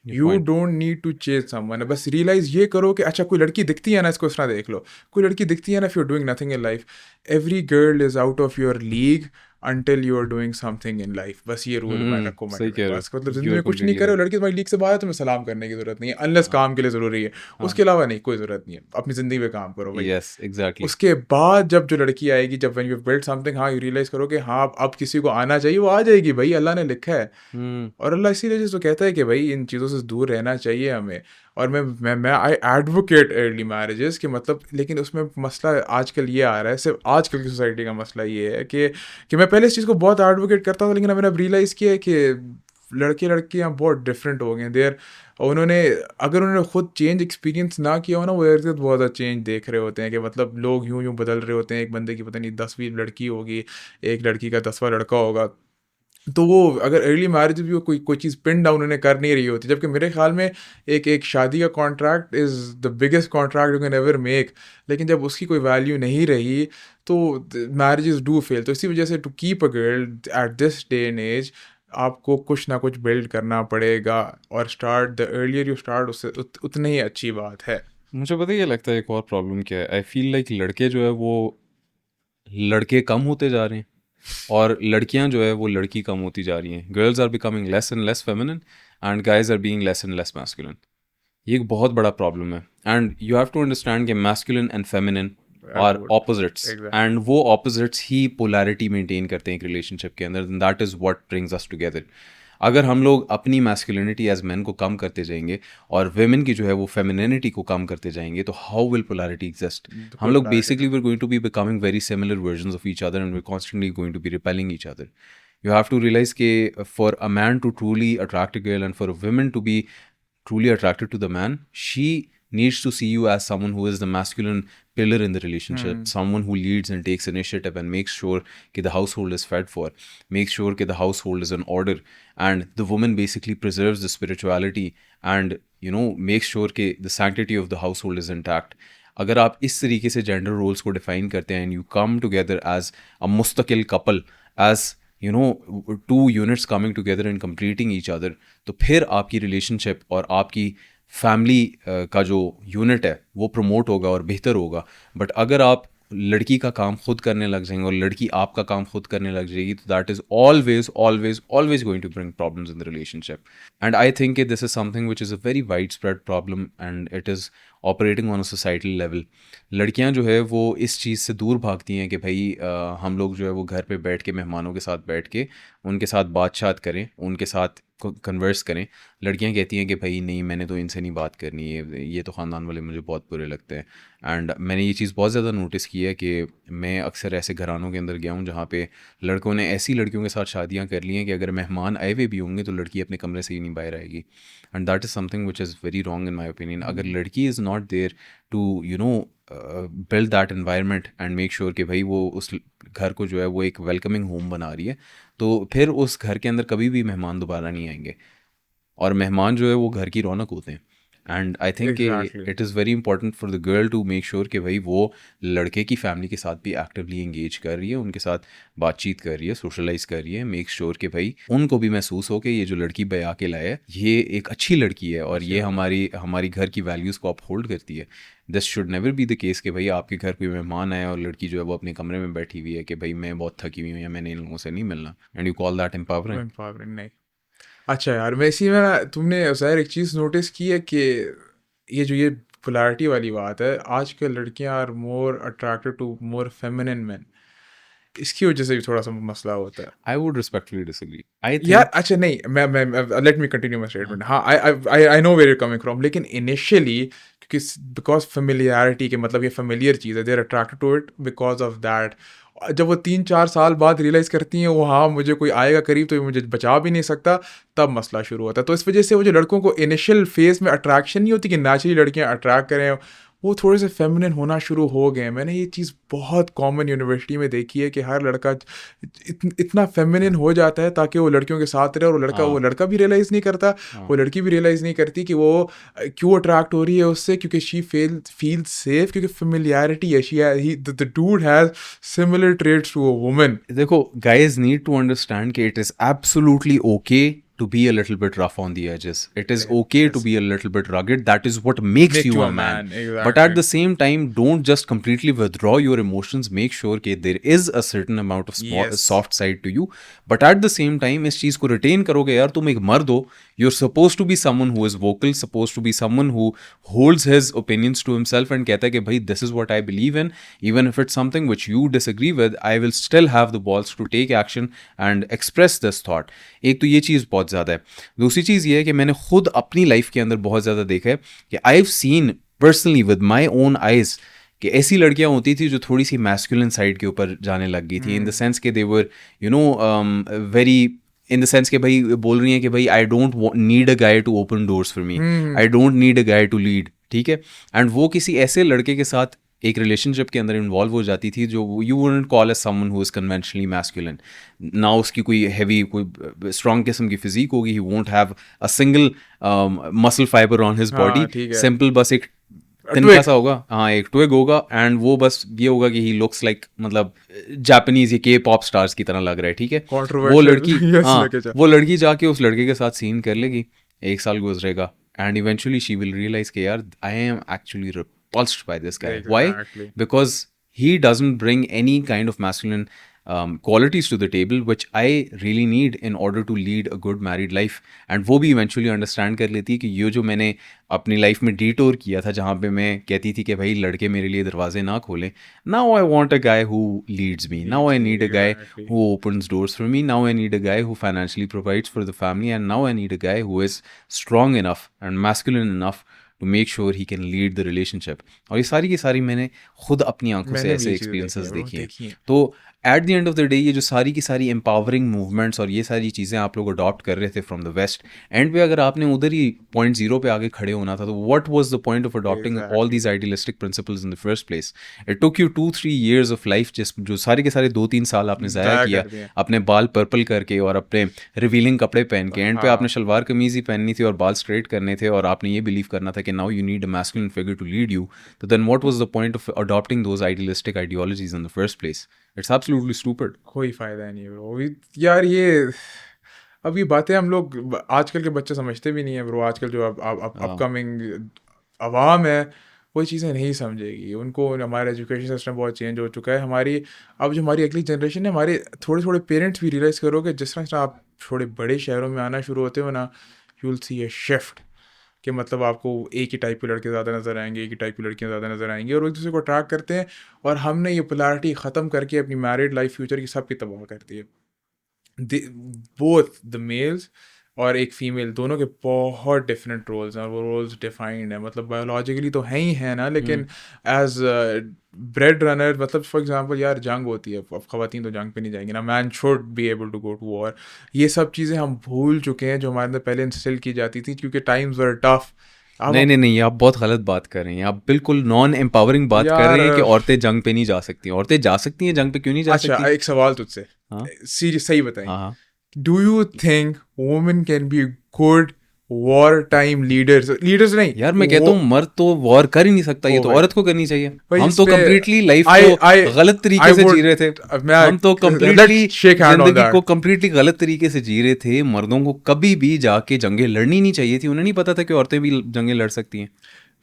You don't need to chase someone. बस रियलाइज ये करो कि अच्छा कोई लड़की दिखती है ना, इसको इस तरह देख लो, कोई लड़की दिखती है ना, if you are doing nothing in life, every girl is out of your league until you are doing something in life। बस ये रूल मैं रखो सही माइंड कह में। रहे बस हो। मतलब You जिंदगी are में कुछ नहीं completely करे, right. लड़की तुम्हारी लीग से बाहर है, तुम्हें सलाम करने की जरूरत नहीं है, अनलेस काम के लिए जरूरी है। उसके अलावा नहीं, कोई जरूरत नहीं है, अपनी जिंदगी में काम करो भाई। Yes, exactly. उसके बाद जब जो लड़की आएगी, जब when you build something, हाँ, you realize करो कि हाँ अब किसी को आना चाहिए, वो आ जाएगी भाई, अल्लाह ने लिखा है। और अल्लाह इसीलिए तो कहता है कि भाई इन चीज़ों से दूर रहना चाहिए हमें। और मैं आई एडवोकेट अर्ली मैरिजेस कि मतलब, लेकिन उसमें मसला आजकल ये आ रहा है, सिर्फ आजकल की सोसाइटी का मसला ये है कि मैं पहले इस चीज़ को बहुत एडवोकेट करता था, लेकिन मैंने अब रियलाइज़ किया है कि लड़के लड़कियाँ बहुत डिफरेंट हो गए हैं। देर उन्होंने अगर उन्होंने खुद चेंज एक्सपीरियंस ना किया हो ना, वो इर्द गिर्द बहुत ज़्यादा चेंज देख रहे होते हैं कि मतलब लोग यूं बदल रहे होते हैं। एक बंदे की पता नहीं 10वीं लड़की होगी, एक लड़की का 10वां लड़का होगा, तो वो अगर अर्ली मैरिज भी वो कोई चीज़ पिन डाउन उन्हें कर नहीं रही होती। जबकि मेरे ख्याल में एक शादी का contract is the biggest contract you can ever make. लेकिन जब उसकी कोई वैल्यू नहीं रही तो मैरिजेस डू फेल। तो इसी वजह से to keep a girl at this day and age, आपको कुछ ना कुछ बिल्ड करना पड़ेगा, और start the earlier you start, उससे उतनी ही अच्छी बात है। मुझे पता ही लगता है एक और प्रॉब्लम क्या है। आई फील लाइक लड़के जो है वो लड़के कम होते जा रहे हैं और लड़कियां जो है वो लड़की कम होती जा रही हैं। Girls are becoming less and less feminine and guys are being less and less masculine. ये एक बहुत बड़ा प्रॉब्लम है and you have to understand कि masculine and feminine are opposites and वो ऑपोजिट्स ही पोलैरिटी मेंटेन करते हैं एक रिलेशनशिप के अंदर। That is what brings us together. अगर हम लोग अपनी मैस्कुलिनिटी एज मैन को कम करते जाएंगे और वेमेन की जो है वो फेमिनिनिटी को कम करते जाएंगे, तो हाउ विल पोलैरिटी एग्जिस्ट? हम लोग basically we are going to be becoming very similar versions of each other and we are constantly going to be repelling each other. You have to realize कि for a man to truly attract a girl and for a woman to be truly attracted to the man, she needs to see you as someone who is the masculine pillar in the relationship, someone who leads and takes initiative and makes sure that the household is fed for, makes sure that the household is in order, and the woman basically preserves the spirituality and makes sure that the sanctity of the household is intact. अगर आप इस तरीके से जेंडर रोल्स को डिफाइन करते हैं, you come together as a मुस्तकिल couple, as two units coming together and completing each other, तो फिर आपकी रिलेशनशिप और आपकी फैमिली का जो यूनिट है वो प्रमोट होगा और बेहतर होगा। बट अगर आप लड़की का काम खुद करने लग जाएंगे और लड़की आपका काम खुद करने लग जाएगी, तो that is always always always going to bring problems in the relationship. And I think this is something which is a very wide spread problem and it is operating on a societal level. लड़कियां जो है वो इस चीज़ से दूर भागती हैं कि भाई हम लोग जो है वो घर पे बैठ के मेहमानों के साथ बैठ के उनके साथ बातचीत करें, उनके साथ कन्वर्स करें। लड़कियां कहती हैं कि भाई नहीं, मैंने तो इनसे नहीं बात करनी है, ये तो ख़ानदान वाले मुझे बहुत बुरे लगते हैं। एंड मैंने ये चीज़ बहुत ज़्यादा नोटिस की है कि मैं अक्सर ऐसे घरानों के अंदर गया हूँ जहाँ पे लड़कों ने ऐसी लड़कियों के साथ शादियाँ कर ली हैं कि अगर मेहमान आए हुए भी होंगे तो लड़की अपने कमरे से ही नहीं बाहर आएगी। And that is something which is very wrong in my opinion. अगर लड़की is not there to build that environment and make sure कि भाई वो उस घर को जो है वो एक वेलकमिंग होम बना रही है, तो फिर उस घर के अंदर कभी भी मेहमान दोबारा नहीं आएंगे। और मेहमान जो है वो घर की रौनक होते हैं। And I think it is very important for the girl to make sure कि भाई वो लड़के की फैमिली के साथ भी एक्टिवली इंगेज कर रही है, उनके साथ बातचीत कर रही है, सोशलाइज कर रही है, मेक श्योर कि भाई उनको भी महसूस हो कि ये जो लड़की बया के लाए है ये एक अच्छी लड़की है और ये हमारी घर की वैल्यूज़ को अपहोल्ड करती है। This should never be the case कि भाई आपके घर कोई मेहमान आए और लड़की जो है वो अपने कमरे में बैठी हुई है कि भाई मैं बहुत थकी हुई हूँ या मैंने इन लोगों से नहीं मिलना, and you call that empowering. नहीं। अच्छा यार, मैं इसी में तुमने ज़ाहिर एक चीज़ नोटिस की है कि ये पोलैरिटी वाली बात है, आजकल लड़कियां are more attracted to more feminine man, इसकी वजह से भी थोड़ा सा मसला होता है। I would respectfully disagree. यार अच्छा नहीं, मैं let me continue my statement. हाँ, I know where you coming from, लेकिन इनिशियली क्योंकि बिकॉज फेमिलियरिटी के मतलब ये फेमिलियर चीज़ है, they are attracted to it because of that. जब वो 3-4 साल बाद रियलाइज़ करती हैं वो हाँ मुझे कोई आएगा करीब तो ये मुझे बचा भी नहीं सकता, तब मसला शुरू होता है। तो इस वजह से वो जो लड़कों को इनिशियल फेज़ में अट्रैक्शन नहीं होती कि नेचुरली लड़कियां अट्रैक्ट करें, वो थोड़े से फेमिनिन होना शुरू हो गए हैं। मैंने ये चीज़ बहुत कॉमन यूनिवर्सिटी में देखी है कि हर लड़का इतना फेमिनिन हो जाता है ताकि वो लड़कियों के साथ रहे, और वो लड़का भी रियलाइज़ नहीं करता, वो लड़की भी रियलाइज़ नहीं करती कि वो क्यों अट्रैक्ट हो रही है उससे, क्योंकि शी फील सेफ, क्योंकि फेमिलियरिटी है, the dude has similar traits to a woman. देखो, guys need to understand कि it is absolutely okay to be a little bit rough on the edges. It is okay to be a little bit rugged. That is what makes you a man. Exactly. But at the same time, don't just completely withdraw your emotions. Make sure कि there is a certain amount of soft side to you. But at the same time, इस चीज़ को retain करोगे यार, तुम एक मर्द हो. You're supposed to be someone who is vocal, supposed to be someone who holds his opinions to himself and कहता है कि भाई this is what I believe in. Even if it's something which you disagree with, I will still have the balls to take action and express this thought. एक तो ये चीज़ बहुत ज़्यादा है. दूसरी चीज़ ये है कि मैंने खुद अपनी लाइफ के अंदर बहुत ज़्यादा देखा है कि I've seen personally with my own eyes कि ऐसी लड़कियां होती थी जो थोड़ी सी मैस्कुलिन साइड के ऊपर जाने लग गई थी, इन द सेंस कि they were very in the sense कि भाई बोल रही हैं कि भाई I don't need a guy to open doors for me, I don't need a guy to lead, ठीक है. एंड वो किसी ऐसे लड़के के साथ एक रिलेशनशिप के अंदर इन्वॉल्व हो जाती थी जो you wouldn't call as someone who is conventionally masculine. ना उसकी कोई हैवी कोई स्ट्रॉन्ग किस्म की फिजिक होगी, he won't have a single muscle fibre on his body, simple बस एक तिनका सा होगा, हाँ एक ट्विग होगा, एंड वो बस ये होगा कि ही लुक्स लाइक मतलब जापानीज या के पॉप स्टार्स की तरह लग रहा है, ठीक है. वो लड़की वो लड़की जाके उस लड़के के साथ सीन कर लेगी, 1 साल गुजरेगा, and eventually she will realise कि यार I am actually repulsed by this guy. Why? Because he doesn't bring any kind of masculine qualities to the table which I really need in order to lead a good married life. And वो भी eventually understand कर लेती है कि ये जो मैंने अपनी लाइफ में डिटोर किया था जहाँ पे मैं कहती थी कि भाई लड़के मेरे लिए दरवाजे ना खोलें, now I want a guy who leads me, now I need a guy who opens doors for me, now I need a guy who financially provides for the family, and now I need a guy who is strong enough and masculine enough to make sure he can lead the relationship. और ये सारी की सारी मैंने खुद अपनी आंखों से ऐसे एक्सपीरियंसेस देखी हैं. तो eight the end of the day ये जो सारी की सारी एम्पावरिंग मूवमेंट्स और ये सारी चीज़ें आप लोग अडॉप्ट कर रहे थे फ्रॉम द वेस्ट, एंड पे अगर आपने उधर ही पॉइंट जीरो पे आगे खड़े होना था, तो what was the point of adopting all these idealistic principles in the first place? It took you 2-3 years of life, जो सारे के सारे 2-3 साल आपने ज़ाया किया अपने बाल पर्पल करके और अपने रिवीलिंग कपड़े पहन के. एंड पे आपने शलवार कमीज ही पहननी थी और बाल स्ट्रेट करने थे, और आपने ये बिलीव करना था कि now you need a masculine figure to lead you. तो then what was the point of adopting those idealistic ideologies in the first place? It's absolutely stupid. कोई फ़ायदा नहीं ब्रो यार. अब ये बातें हम लोग आजकल के बच्चे समझते भी नहीं है ब्रो. आजकल जो अपकमिंग अवाम है वो चीज़ें नहीं समझेगी. उनको हमारा एजुकेशन सिस्टम बहुत चेंज हो चुका है. अब जो हमारी अगली जनरेशन है, हमारे थोड़े पेरेंट्स भी रियलाइज़ करोगे जिस तरह आप थोड़े बड़े शहरों में आना शुरू होते हो ना, you will see A shift कि मतलब आपको एक ही टाइप के लड़के ज़्यादा नज़र आएंगे, एक ही टाइप की लड़कियाँ ज़्यादा नज़र आएंगी, और एक दूसरे को अट्रैक्ट करते हैं. और हमने ये पोलैरिटी ख़त्म करके अपनी मैरिड लाइफ फ्यूचर की सबकी तबाह कर दी है. बोथ द मेल्स और एक फीमेल दोनों के बहुत डिफरेंट रोल्स हैं, और वो रोल्स डिफाइंड है. मतलब बायोलॉजिकली तो है ही है ना, लेकिन एज ब्रेड रनर, मतलब फॉर एग्जांपल यार जंग होती है, अब ख़वातीन तो जंग पे नहीं जाएंगी ना. Man should be able to go to war. ये सब चीज़ें हम भूल चुके हैं जो हमारे अंदर पहले इंस्टिल की जाती थी, क्योंकि टाइम्स वर टफ. नहीं, आप बहुत गलत बात कर रहे हैं. आप बिल्कुल नॉन एम्पावरिंग बात कर रहे हैं कि औरतें जंग पे नहीं जा सकती. औरतें जा सकती हैं जंग पे, क्यों नहीं जा सकती? अच्छा, एक सवाल तुझसे सीरियस सही बताइए. Do you think women can be good war time leaders नहीं यार, मैं कहता हूँ मर्द तो वॉर कर ही नहीं सकता. ये तो औरत को करनी चाहिए. हम तो कम्प्लीटली लाइफ को गलत तरीके से जी रहे थे. हम तो कम्प्लीटली जिंदगी को कम्प्लीटली गलत तरीके से जी रहे थे. मर्दों को कभी भी जाके जंगें लड़नी नहीं चाहिए थी. उन्हें नहीं पता था कि औरतें भी जंगें लड़ सकती हैं.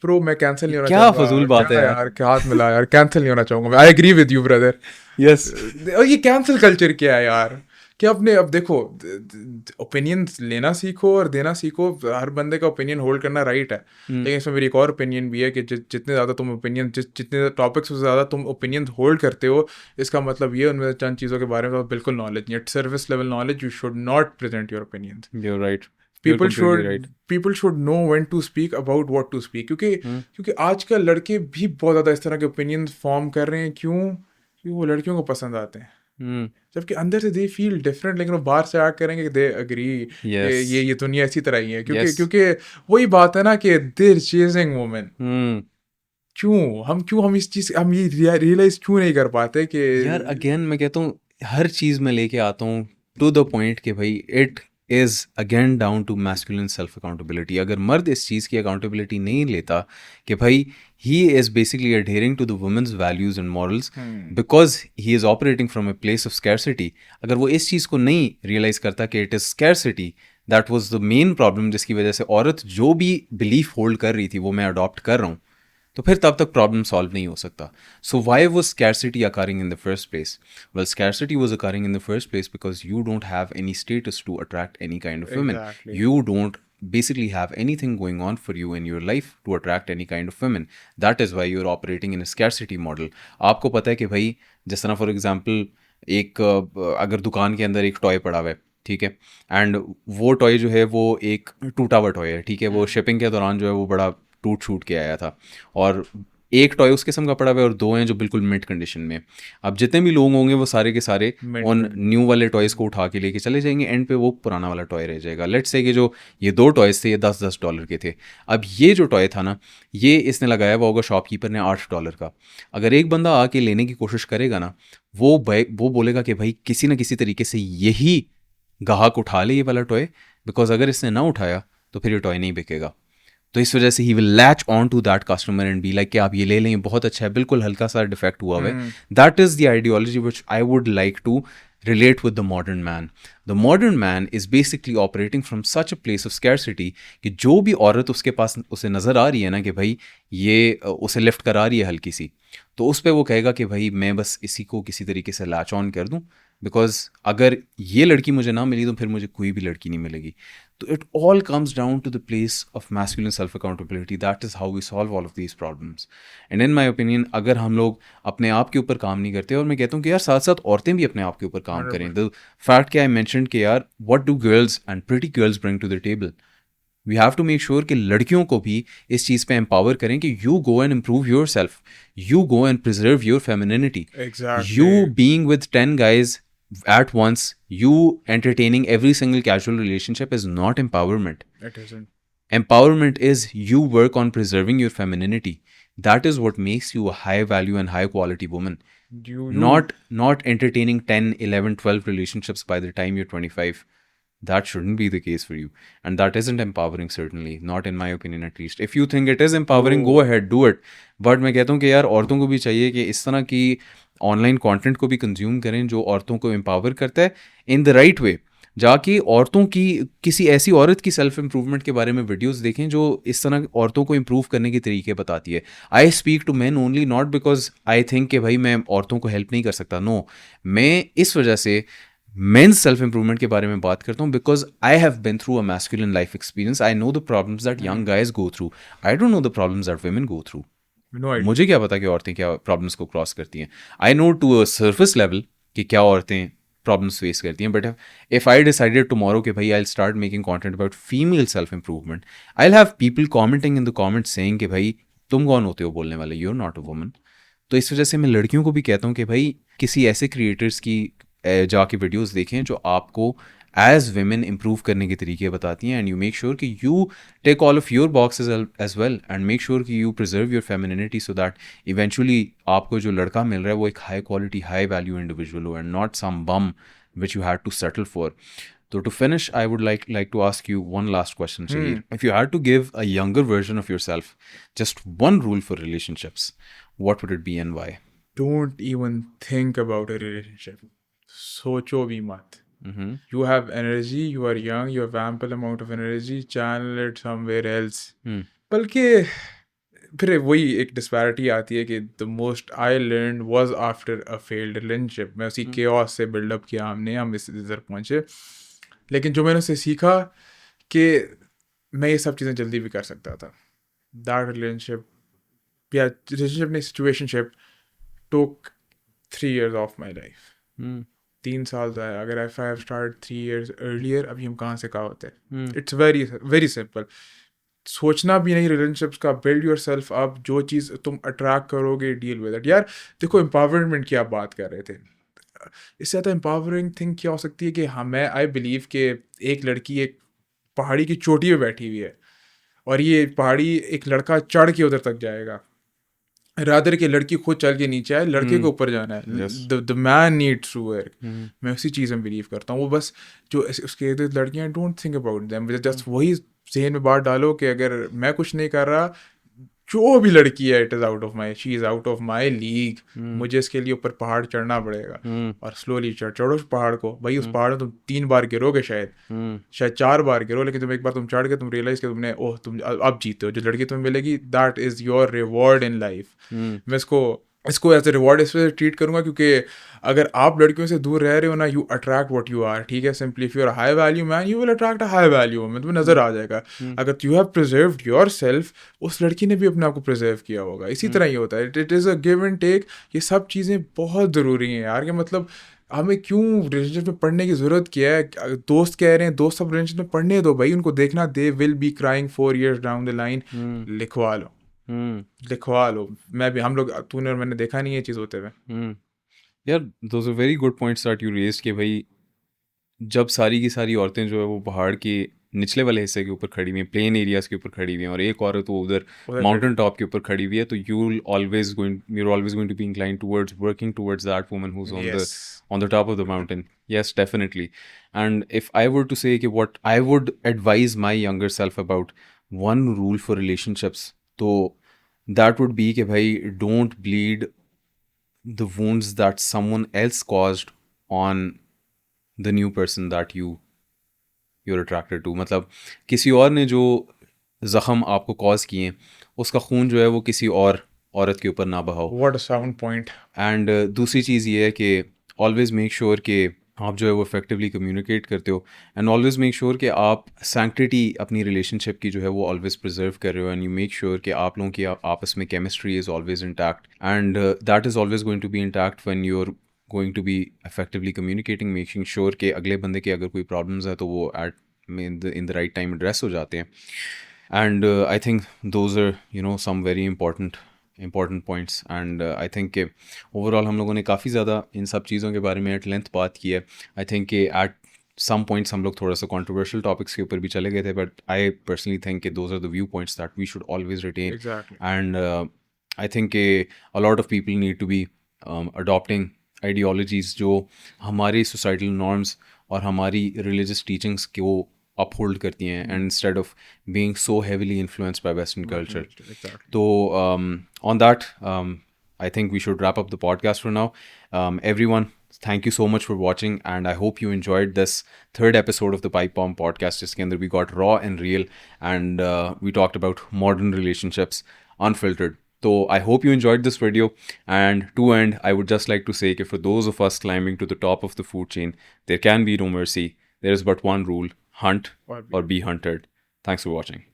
प्रो मैं कैंसिल नहीं होना क्या फजूल बात है यार. क्या हाथ मिला यार. कैंसिल नहीं होना चाहूंगा. I agree with you brother. Yes. ये कैंसिल कल्चर क्या है यार? कि अब देखो, ओपिनियन लेना सीखो और देना सीखो. हर बंदे का ओपिनियन होल्ड करना राइट है, लेकिन इसमें मेरी एक और ओपिनियन भी है कि जितने ज़्यादा तुम ओपिनियन जितने टॉपिक्स से ज़्यादा तुम ओपिनियन होल्ड करते हो, इसका मतलब ये उनमें चंद चीज़ों के बारे में तो बिल्कुल नॉलेज नहीं है. Service level knowledge. You should not present your opinions. You right. people should know when to speak about what to speak. क्योंकि आजकल लड़के भी बहुत ज़्यादा इस तरह के ओपिनियन फॉर्म कर रहे हैं. क्योंकि वो लड़कियों को पसंद आते हैं, जबकि अंदर से दे फील डिफरेंट, लेकिन वो बाहर से आके करेंगे कि दे अग्री ये दुनिया इसी तरह ही है. क्योंकि वही बात है ना कि देयर चेजिंग वुमेन. क्यों हम इस चीज हम ये रियलाइज क्यों नहीं कर पाते कि यार अगेन मैं कहता हूँ हर चीज़ में लेके आता हूँ टू द पॉइंट कि भाई it is again down to masculine self accountability. अगर मर्द इस चीज़ की अकाउंटेबिलिटी नहीं लेता कि भाई he is basically adhering to the women's values and morals because he is operating from a place of scarcity. अगर वो इस चीज़ को नहीं रियलाइज़ करता कि it is scarcity, that was the main problem जिसकी वजह से औरत जो भी बिलीफ होल्ड कर रही थी वो मैं अडॉप्ट कर रहा हूँ, तो फिर तब तक प्रॉब्लम सॉल्व नहीं हो सकता. So why was scarcity occurring in the first place? Well, scarcity was occurring in the first place because you don't have any status to attract any kind of women. Exactly. You don't basically have anything going on for you in your life to attract any kind of women. That is why you're operating in a scarcity model. आपको पता है कि भाई जिस तरह फॉर एग्जाम्पल एक अगर दुकान के अंदर एक टॉय पड़ा हुआ है, ठीक है, एंड वो टॉय जो है वो एक टूटा हुआ टॉय है, ठीक है, वो शिपिंग के दौरान जो है वो बड़ा टूट छूट के आया था, और एक टॉय उस किस्म का पड़ा हुआ है और दो हैं जो बिल्कुल मिंट कंडीशन में. अब जितने भी लोग होंगे वो सारे के सारे उन न्यू वाले टॉयज़ को उठा के लेके चले जाएंगे, एंड पे वो पुराना वाला टॉय रह जाएगा. लेट्स से कि जो ये दो टॉयज़ थे ये $10 के थे. अब ये जो टॉय था ना, ये इसने लगाया हुआ होगा शॉपकीपर ने $8 का. अगर एक बंदा आके लेने की कोशिश करेगा ना, वो बोलेगा कि भाई किसी ना किसी तरीके से यही ग्राहक उठा ले ये वाला टॉय, बिकॉज अगर इसने ना उठाया तो फिर ये टॉय नहीं बिकेगा. तो इस वजह से ही will latch on to that customer and be like कि आप ये ले लें, बहुत अच्छा है, बिल्कुल हल्का सा डिफेक्ट हुआ हुआ है. That is the ideology which I would like to relate with the modern man. The modern man is basically operating from such a place of scarcity कि जो भी औरत उसके पास उसे नज़र आ रही है ना कि भाई ये उसे लिफ्ट करा रही है हल्की सी, तो उस पर वो कहेगा कि भाई मैं बस इसी को किसी तरीके से लैच ऑन कर दूं, बिकॉज अगर ये लड़की मुझे ना मिली तो फिर मुझे कोई भी लड़की नहीं मिलेगी. तो it all comes down to the place of masculine self accountability. That is how we solve all of these problems. And in my opinion अगर हम लोग अपने आप के ऊपर काम नहीं करते, और मैं कहता हूँ कि यार साथ साथ औरतें भी अपने आप के ऊपर काम करें. द फैक्ट कि आई मैंशन कि यार what do girls and pretty girls bring to the table, we have to make sure कि लड़कियों को भी इस चीज़ पे एम्पावर करें कि you go and improve your self, you go and preserve your femininity. You being with 10 guys at once, you entertaining every single casual relationship is not empowerment. It isn't. Empowerment is you work on preserving your femininity. That is what makes you a high value and high quality woman. Not entertaining 10, 11, 12 relationships by the time you're 25. That shouldn't be the case for you. And that isn't empowering, certainly. Not in my opinion, at least. If you think it is empowering, go ahead, do it. But मैं कहता हूँ कि यार औरतों को भी चाहिए कि इस तरह की ऑनलाइन कंटेंट को भी कंज्यूम करें जो औरतों को एम्पावर करता है इन द राइट वे. जाके औरतों की किसी ऐसी औरत की सेल्फ इम्प्रूवमेंट के बारे में वीडियोस देखें जो इस तरह औरतों को इम्प्रूव करने के तरीके बताती है. I speak to man only, not because I think कि भाई मैं औरतों को हेल्प नहीं कर सकता. नो, मैं इस वजह से मेंस सेल्फ इंप्रूवमेंट के बारे में बात करता हूँ because I have been through a masculine life experience. I know the problems that young guys go through. I don't know the problems that women go through. मुझे क्या पता कि औरतें क्या प्रॉब्लम्स को क्रॉस करती हैं. I know to a surface level कि क्या औरतें प्रॉब्लम्स फेस करती हैं, but if I decided tomorrow कि भाई I start making content about female self improvement, I have people commenting in the comments saying कि भाई तुम कौन होते हो बोलने वाले, you are not a woman. तो इस वजह से मैं लड़कियों को भी कहता हूँ कि भाई किसी ऐसे क्रिएटर्स की जाके वीडियोस देखें जो आपको एज वेमेन इम्प्रूव करने के तरीके बताती हैं, एंड यू मेक श्योर कि you take all of your boxes as well and make sure कि you preserve your femininity so that eventually आपको जो लड़का मिल रहा है वो एक high quality high value individual हो and not some bum which you had to settle for. So to finish, I would like to ask you one last question, Shahir. If you had to give a younger version of yourself just one rule for relationships, what would it be and why? Don't even think about a relationship. सोचो भी मत. You have energy, you are young, you have ample amount of energy, channel it somewhere else. बल्कि फिर वही एक डिस्पैरिटी आती है कि the most I learned was after a failed relationship. मैं उसी chaos से बिल्डअप किया हमने, हम इस इधर पहुँचे. लेकिन जो मैंने उससे सीखा कि मैं ये सब चीज़ें जल्दी भी कर सकता था. That relationship या relationship नहीं, situationship took 3 years of my life. 3 साल था. अगर if I have started 3 years earlier, अभी हम कहाँ से कहाँ होते हैं. It's very very simple. सोचना भी नहीं रिलेशनशिप्स का. Build your self up. जो चीज़ तुम अट्रैक्ट करोगे डील विद इट. यार देखो एम्पावरमेंट की आप बात कर रहे थे. इससे ज़्यादा एम्पावरिंग थिंग क्या हो सकती है कि हमें आई बिलीव कि एक लड़की एक पहाड़ी की चोटी पे बैठी हुई है और ये पहाड़ी एक लड़का चढ़ के उधर तक जाएगा. रादर कि लड़की खुद चल के नीचे आए, लड़के को ऊपर जाना है. Yes. The man needs to work. मैं उसी चीज़ में बिलीव करता हूँ. वो बस जो उसके इर्द लड़कियाँ, don't think about them, just वही ज़हन में बात डालो कि अगर मैं कुछ नहीं कर रहा, जो भी लड़की है, it is out of my, she is out of my league. मुझे इसके लिए ऊपर पहाड़ चढ़ना पड़ेगा और स्लोली चढ़ो उस पहाड़ को. भाई उस पहाड़ में तुम 3 बार गिरोगे, शायद 4 बार गिरो, लेकिन तुम एक बार तुम चढ़ के तुम रियलाइज कि तुमने ओह तुम अब जीते हो. जो लड़की तुम्हें मिलेगी, that is your reward in life. मैं इसको एज ए रिवॉर्ड इस वजह से ट्रीट करूंगा क्योंकि अगर आप लड़कियों से दूर रह रहे हो ना, you attract what you are. ठीक है, simply if you are high value man, you will attract a high value man. तुम्हें नजर आ जाएगा. अगर यू हैव प्रिजर्व्ड योरसेल्फ, उस लड़की ने भी अपने आप को प्रिजर्व किया होगा. इसी तरह ही होता है. It is a give and take. ये सब चीज़ें बहुत ज़रूरी हैं यार. कि मतलब हमें क्यों रिलेशनशिप में पढ़ने की ज़रूरत क्या है? दोस्त कह रहे हैं, दोस्त सब रिलेशनशिप में पढ़ने दो भाई. उनको देखना, they will be crying 4 years down the line. लिखवा लो. मैं भी, हम लोग, तूने और मैंने देखा नहीं है ये चीज़ होते हुए. यार those are very good points that you raised कि भाई जब सारी की सारी औरतें जो है वो पहाड़ के निचले वाले हिस्से के ऊपर खड़ी हुई हैं, प्लेन एरियाज के ऊपर खड़ी हुई हैं, और एक औरत वो उधर माउंटेन टॉप के ऊपर खड़ी हुई है, तो you're always going to be inclined towards working towards that woman who's on the top of the mountain. Yes, definitely. And if I were to say कि what I would advise my younger self about one rule for relationships, तो that would be कि भाई don't bleed the wounds that someone else caused on the new person that you're attracted to. मतलब किसी और ने जो ज़ख़म आपको कॉज किए हैं, उसका खून जो है वो किसी और औरत के ऊपर ना बहाओ. What a sound point. And दूसरी चीज़ ये है कि ऑलवेज़ मेक श्योर कि आप जो है वो इफेक्टिवली कम्युनिकेट करते हो, एंड ऑलवेज़ मेक श्योर कि आप सैंक्टिटी अपनी रिलेशनशिप की जो है वो ऑलवेज़ प्रिजर्व कर रहे हो, एंड यू मेक श्योर कि आप लोगों की आपस में chemistry is always intact, and that is always going to be intact when you are going to be effectively communicating, making sure कि अगले बंदे के अगर कोई प्रॉब्लम्स है तो वो in the right time address हो जाते हैं. And I think those are some very important points. And I think कि ओवरऑल हम लोगों ने काफ़ी ज़्यादा इन सब चीज़ों के बारे में एट लेंथ बात की है. आई थिंक कि एट सम पॉइंट्स हम लोग थोड़ा सा कंट्रोवर्शियल टॉपिक्स के ऊपर भी चले गए थे, बट आई पर्सनली थिंक कि those are the view points that we should always retain. Exactly. And I think कि a lot of people need to be adopting ideologies जो हमारी सोसाइटल नॉर्म्स और हमारी रिलीजियस टीचिंग्स को अपहोल्ड करती हैं, and instead of being so heavily influenced by western culture. Exactly. तो on that, I think we should wrap up the podcast for now. Everyone, thank you so much for watching, and I hope you enjoyed this third episode of the Pipe Bomb podcast. जिसके अंदर we got raw and real, and we talked about modern relationships unfiltered. So I hope you enjoyed this video, and to end, I would just like to say that for those of us climbing to the top of the food chain, there can be no mercy. There is but one rule: hunt or be hunted. Thanks for watching.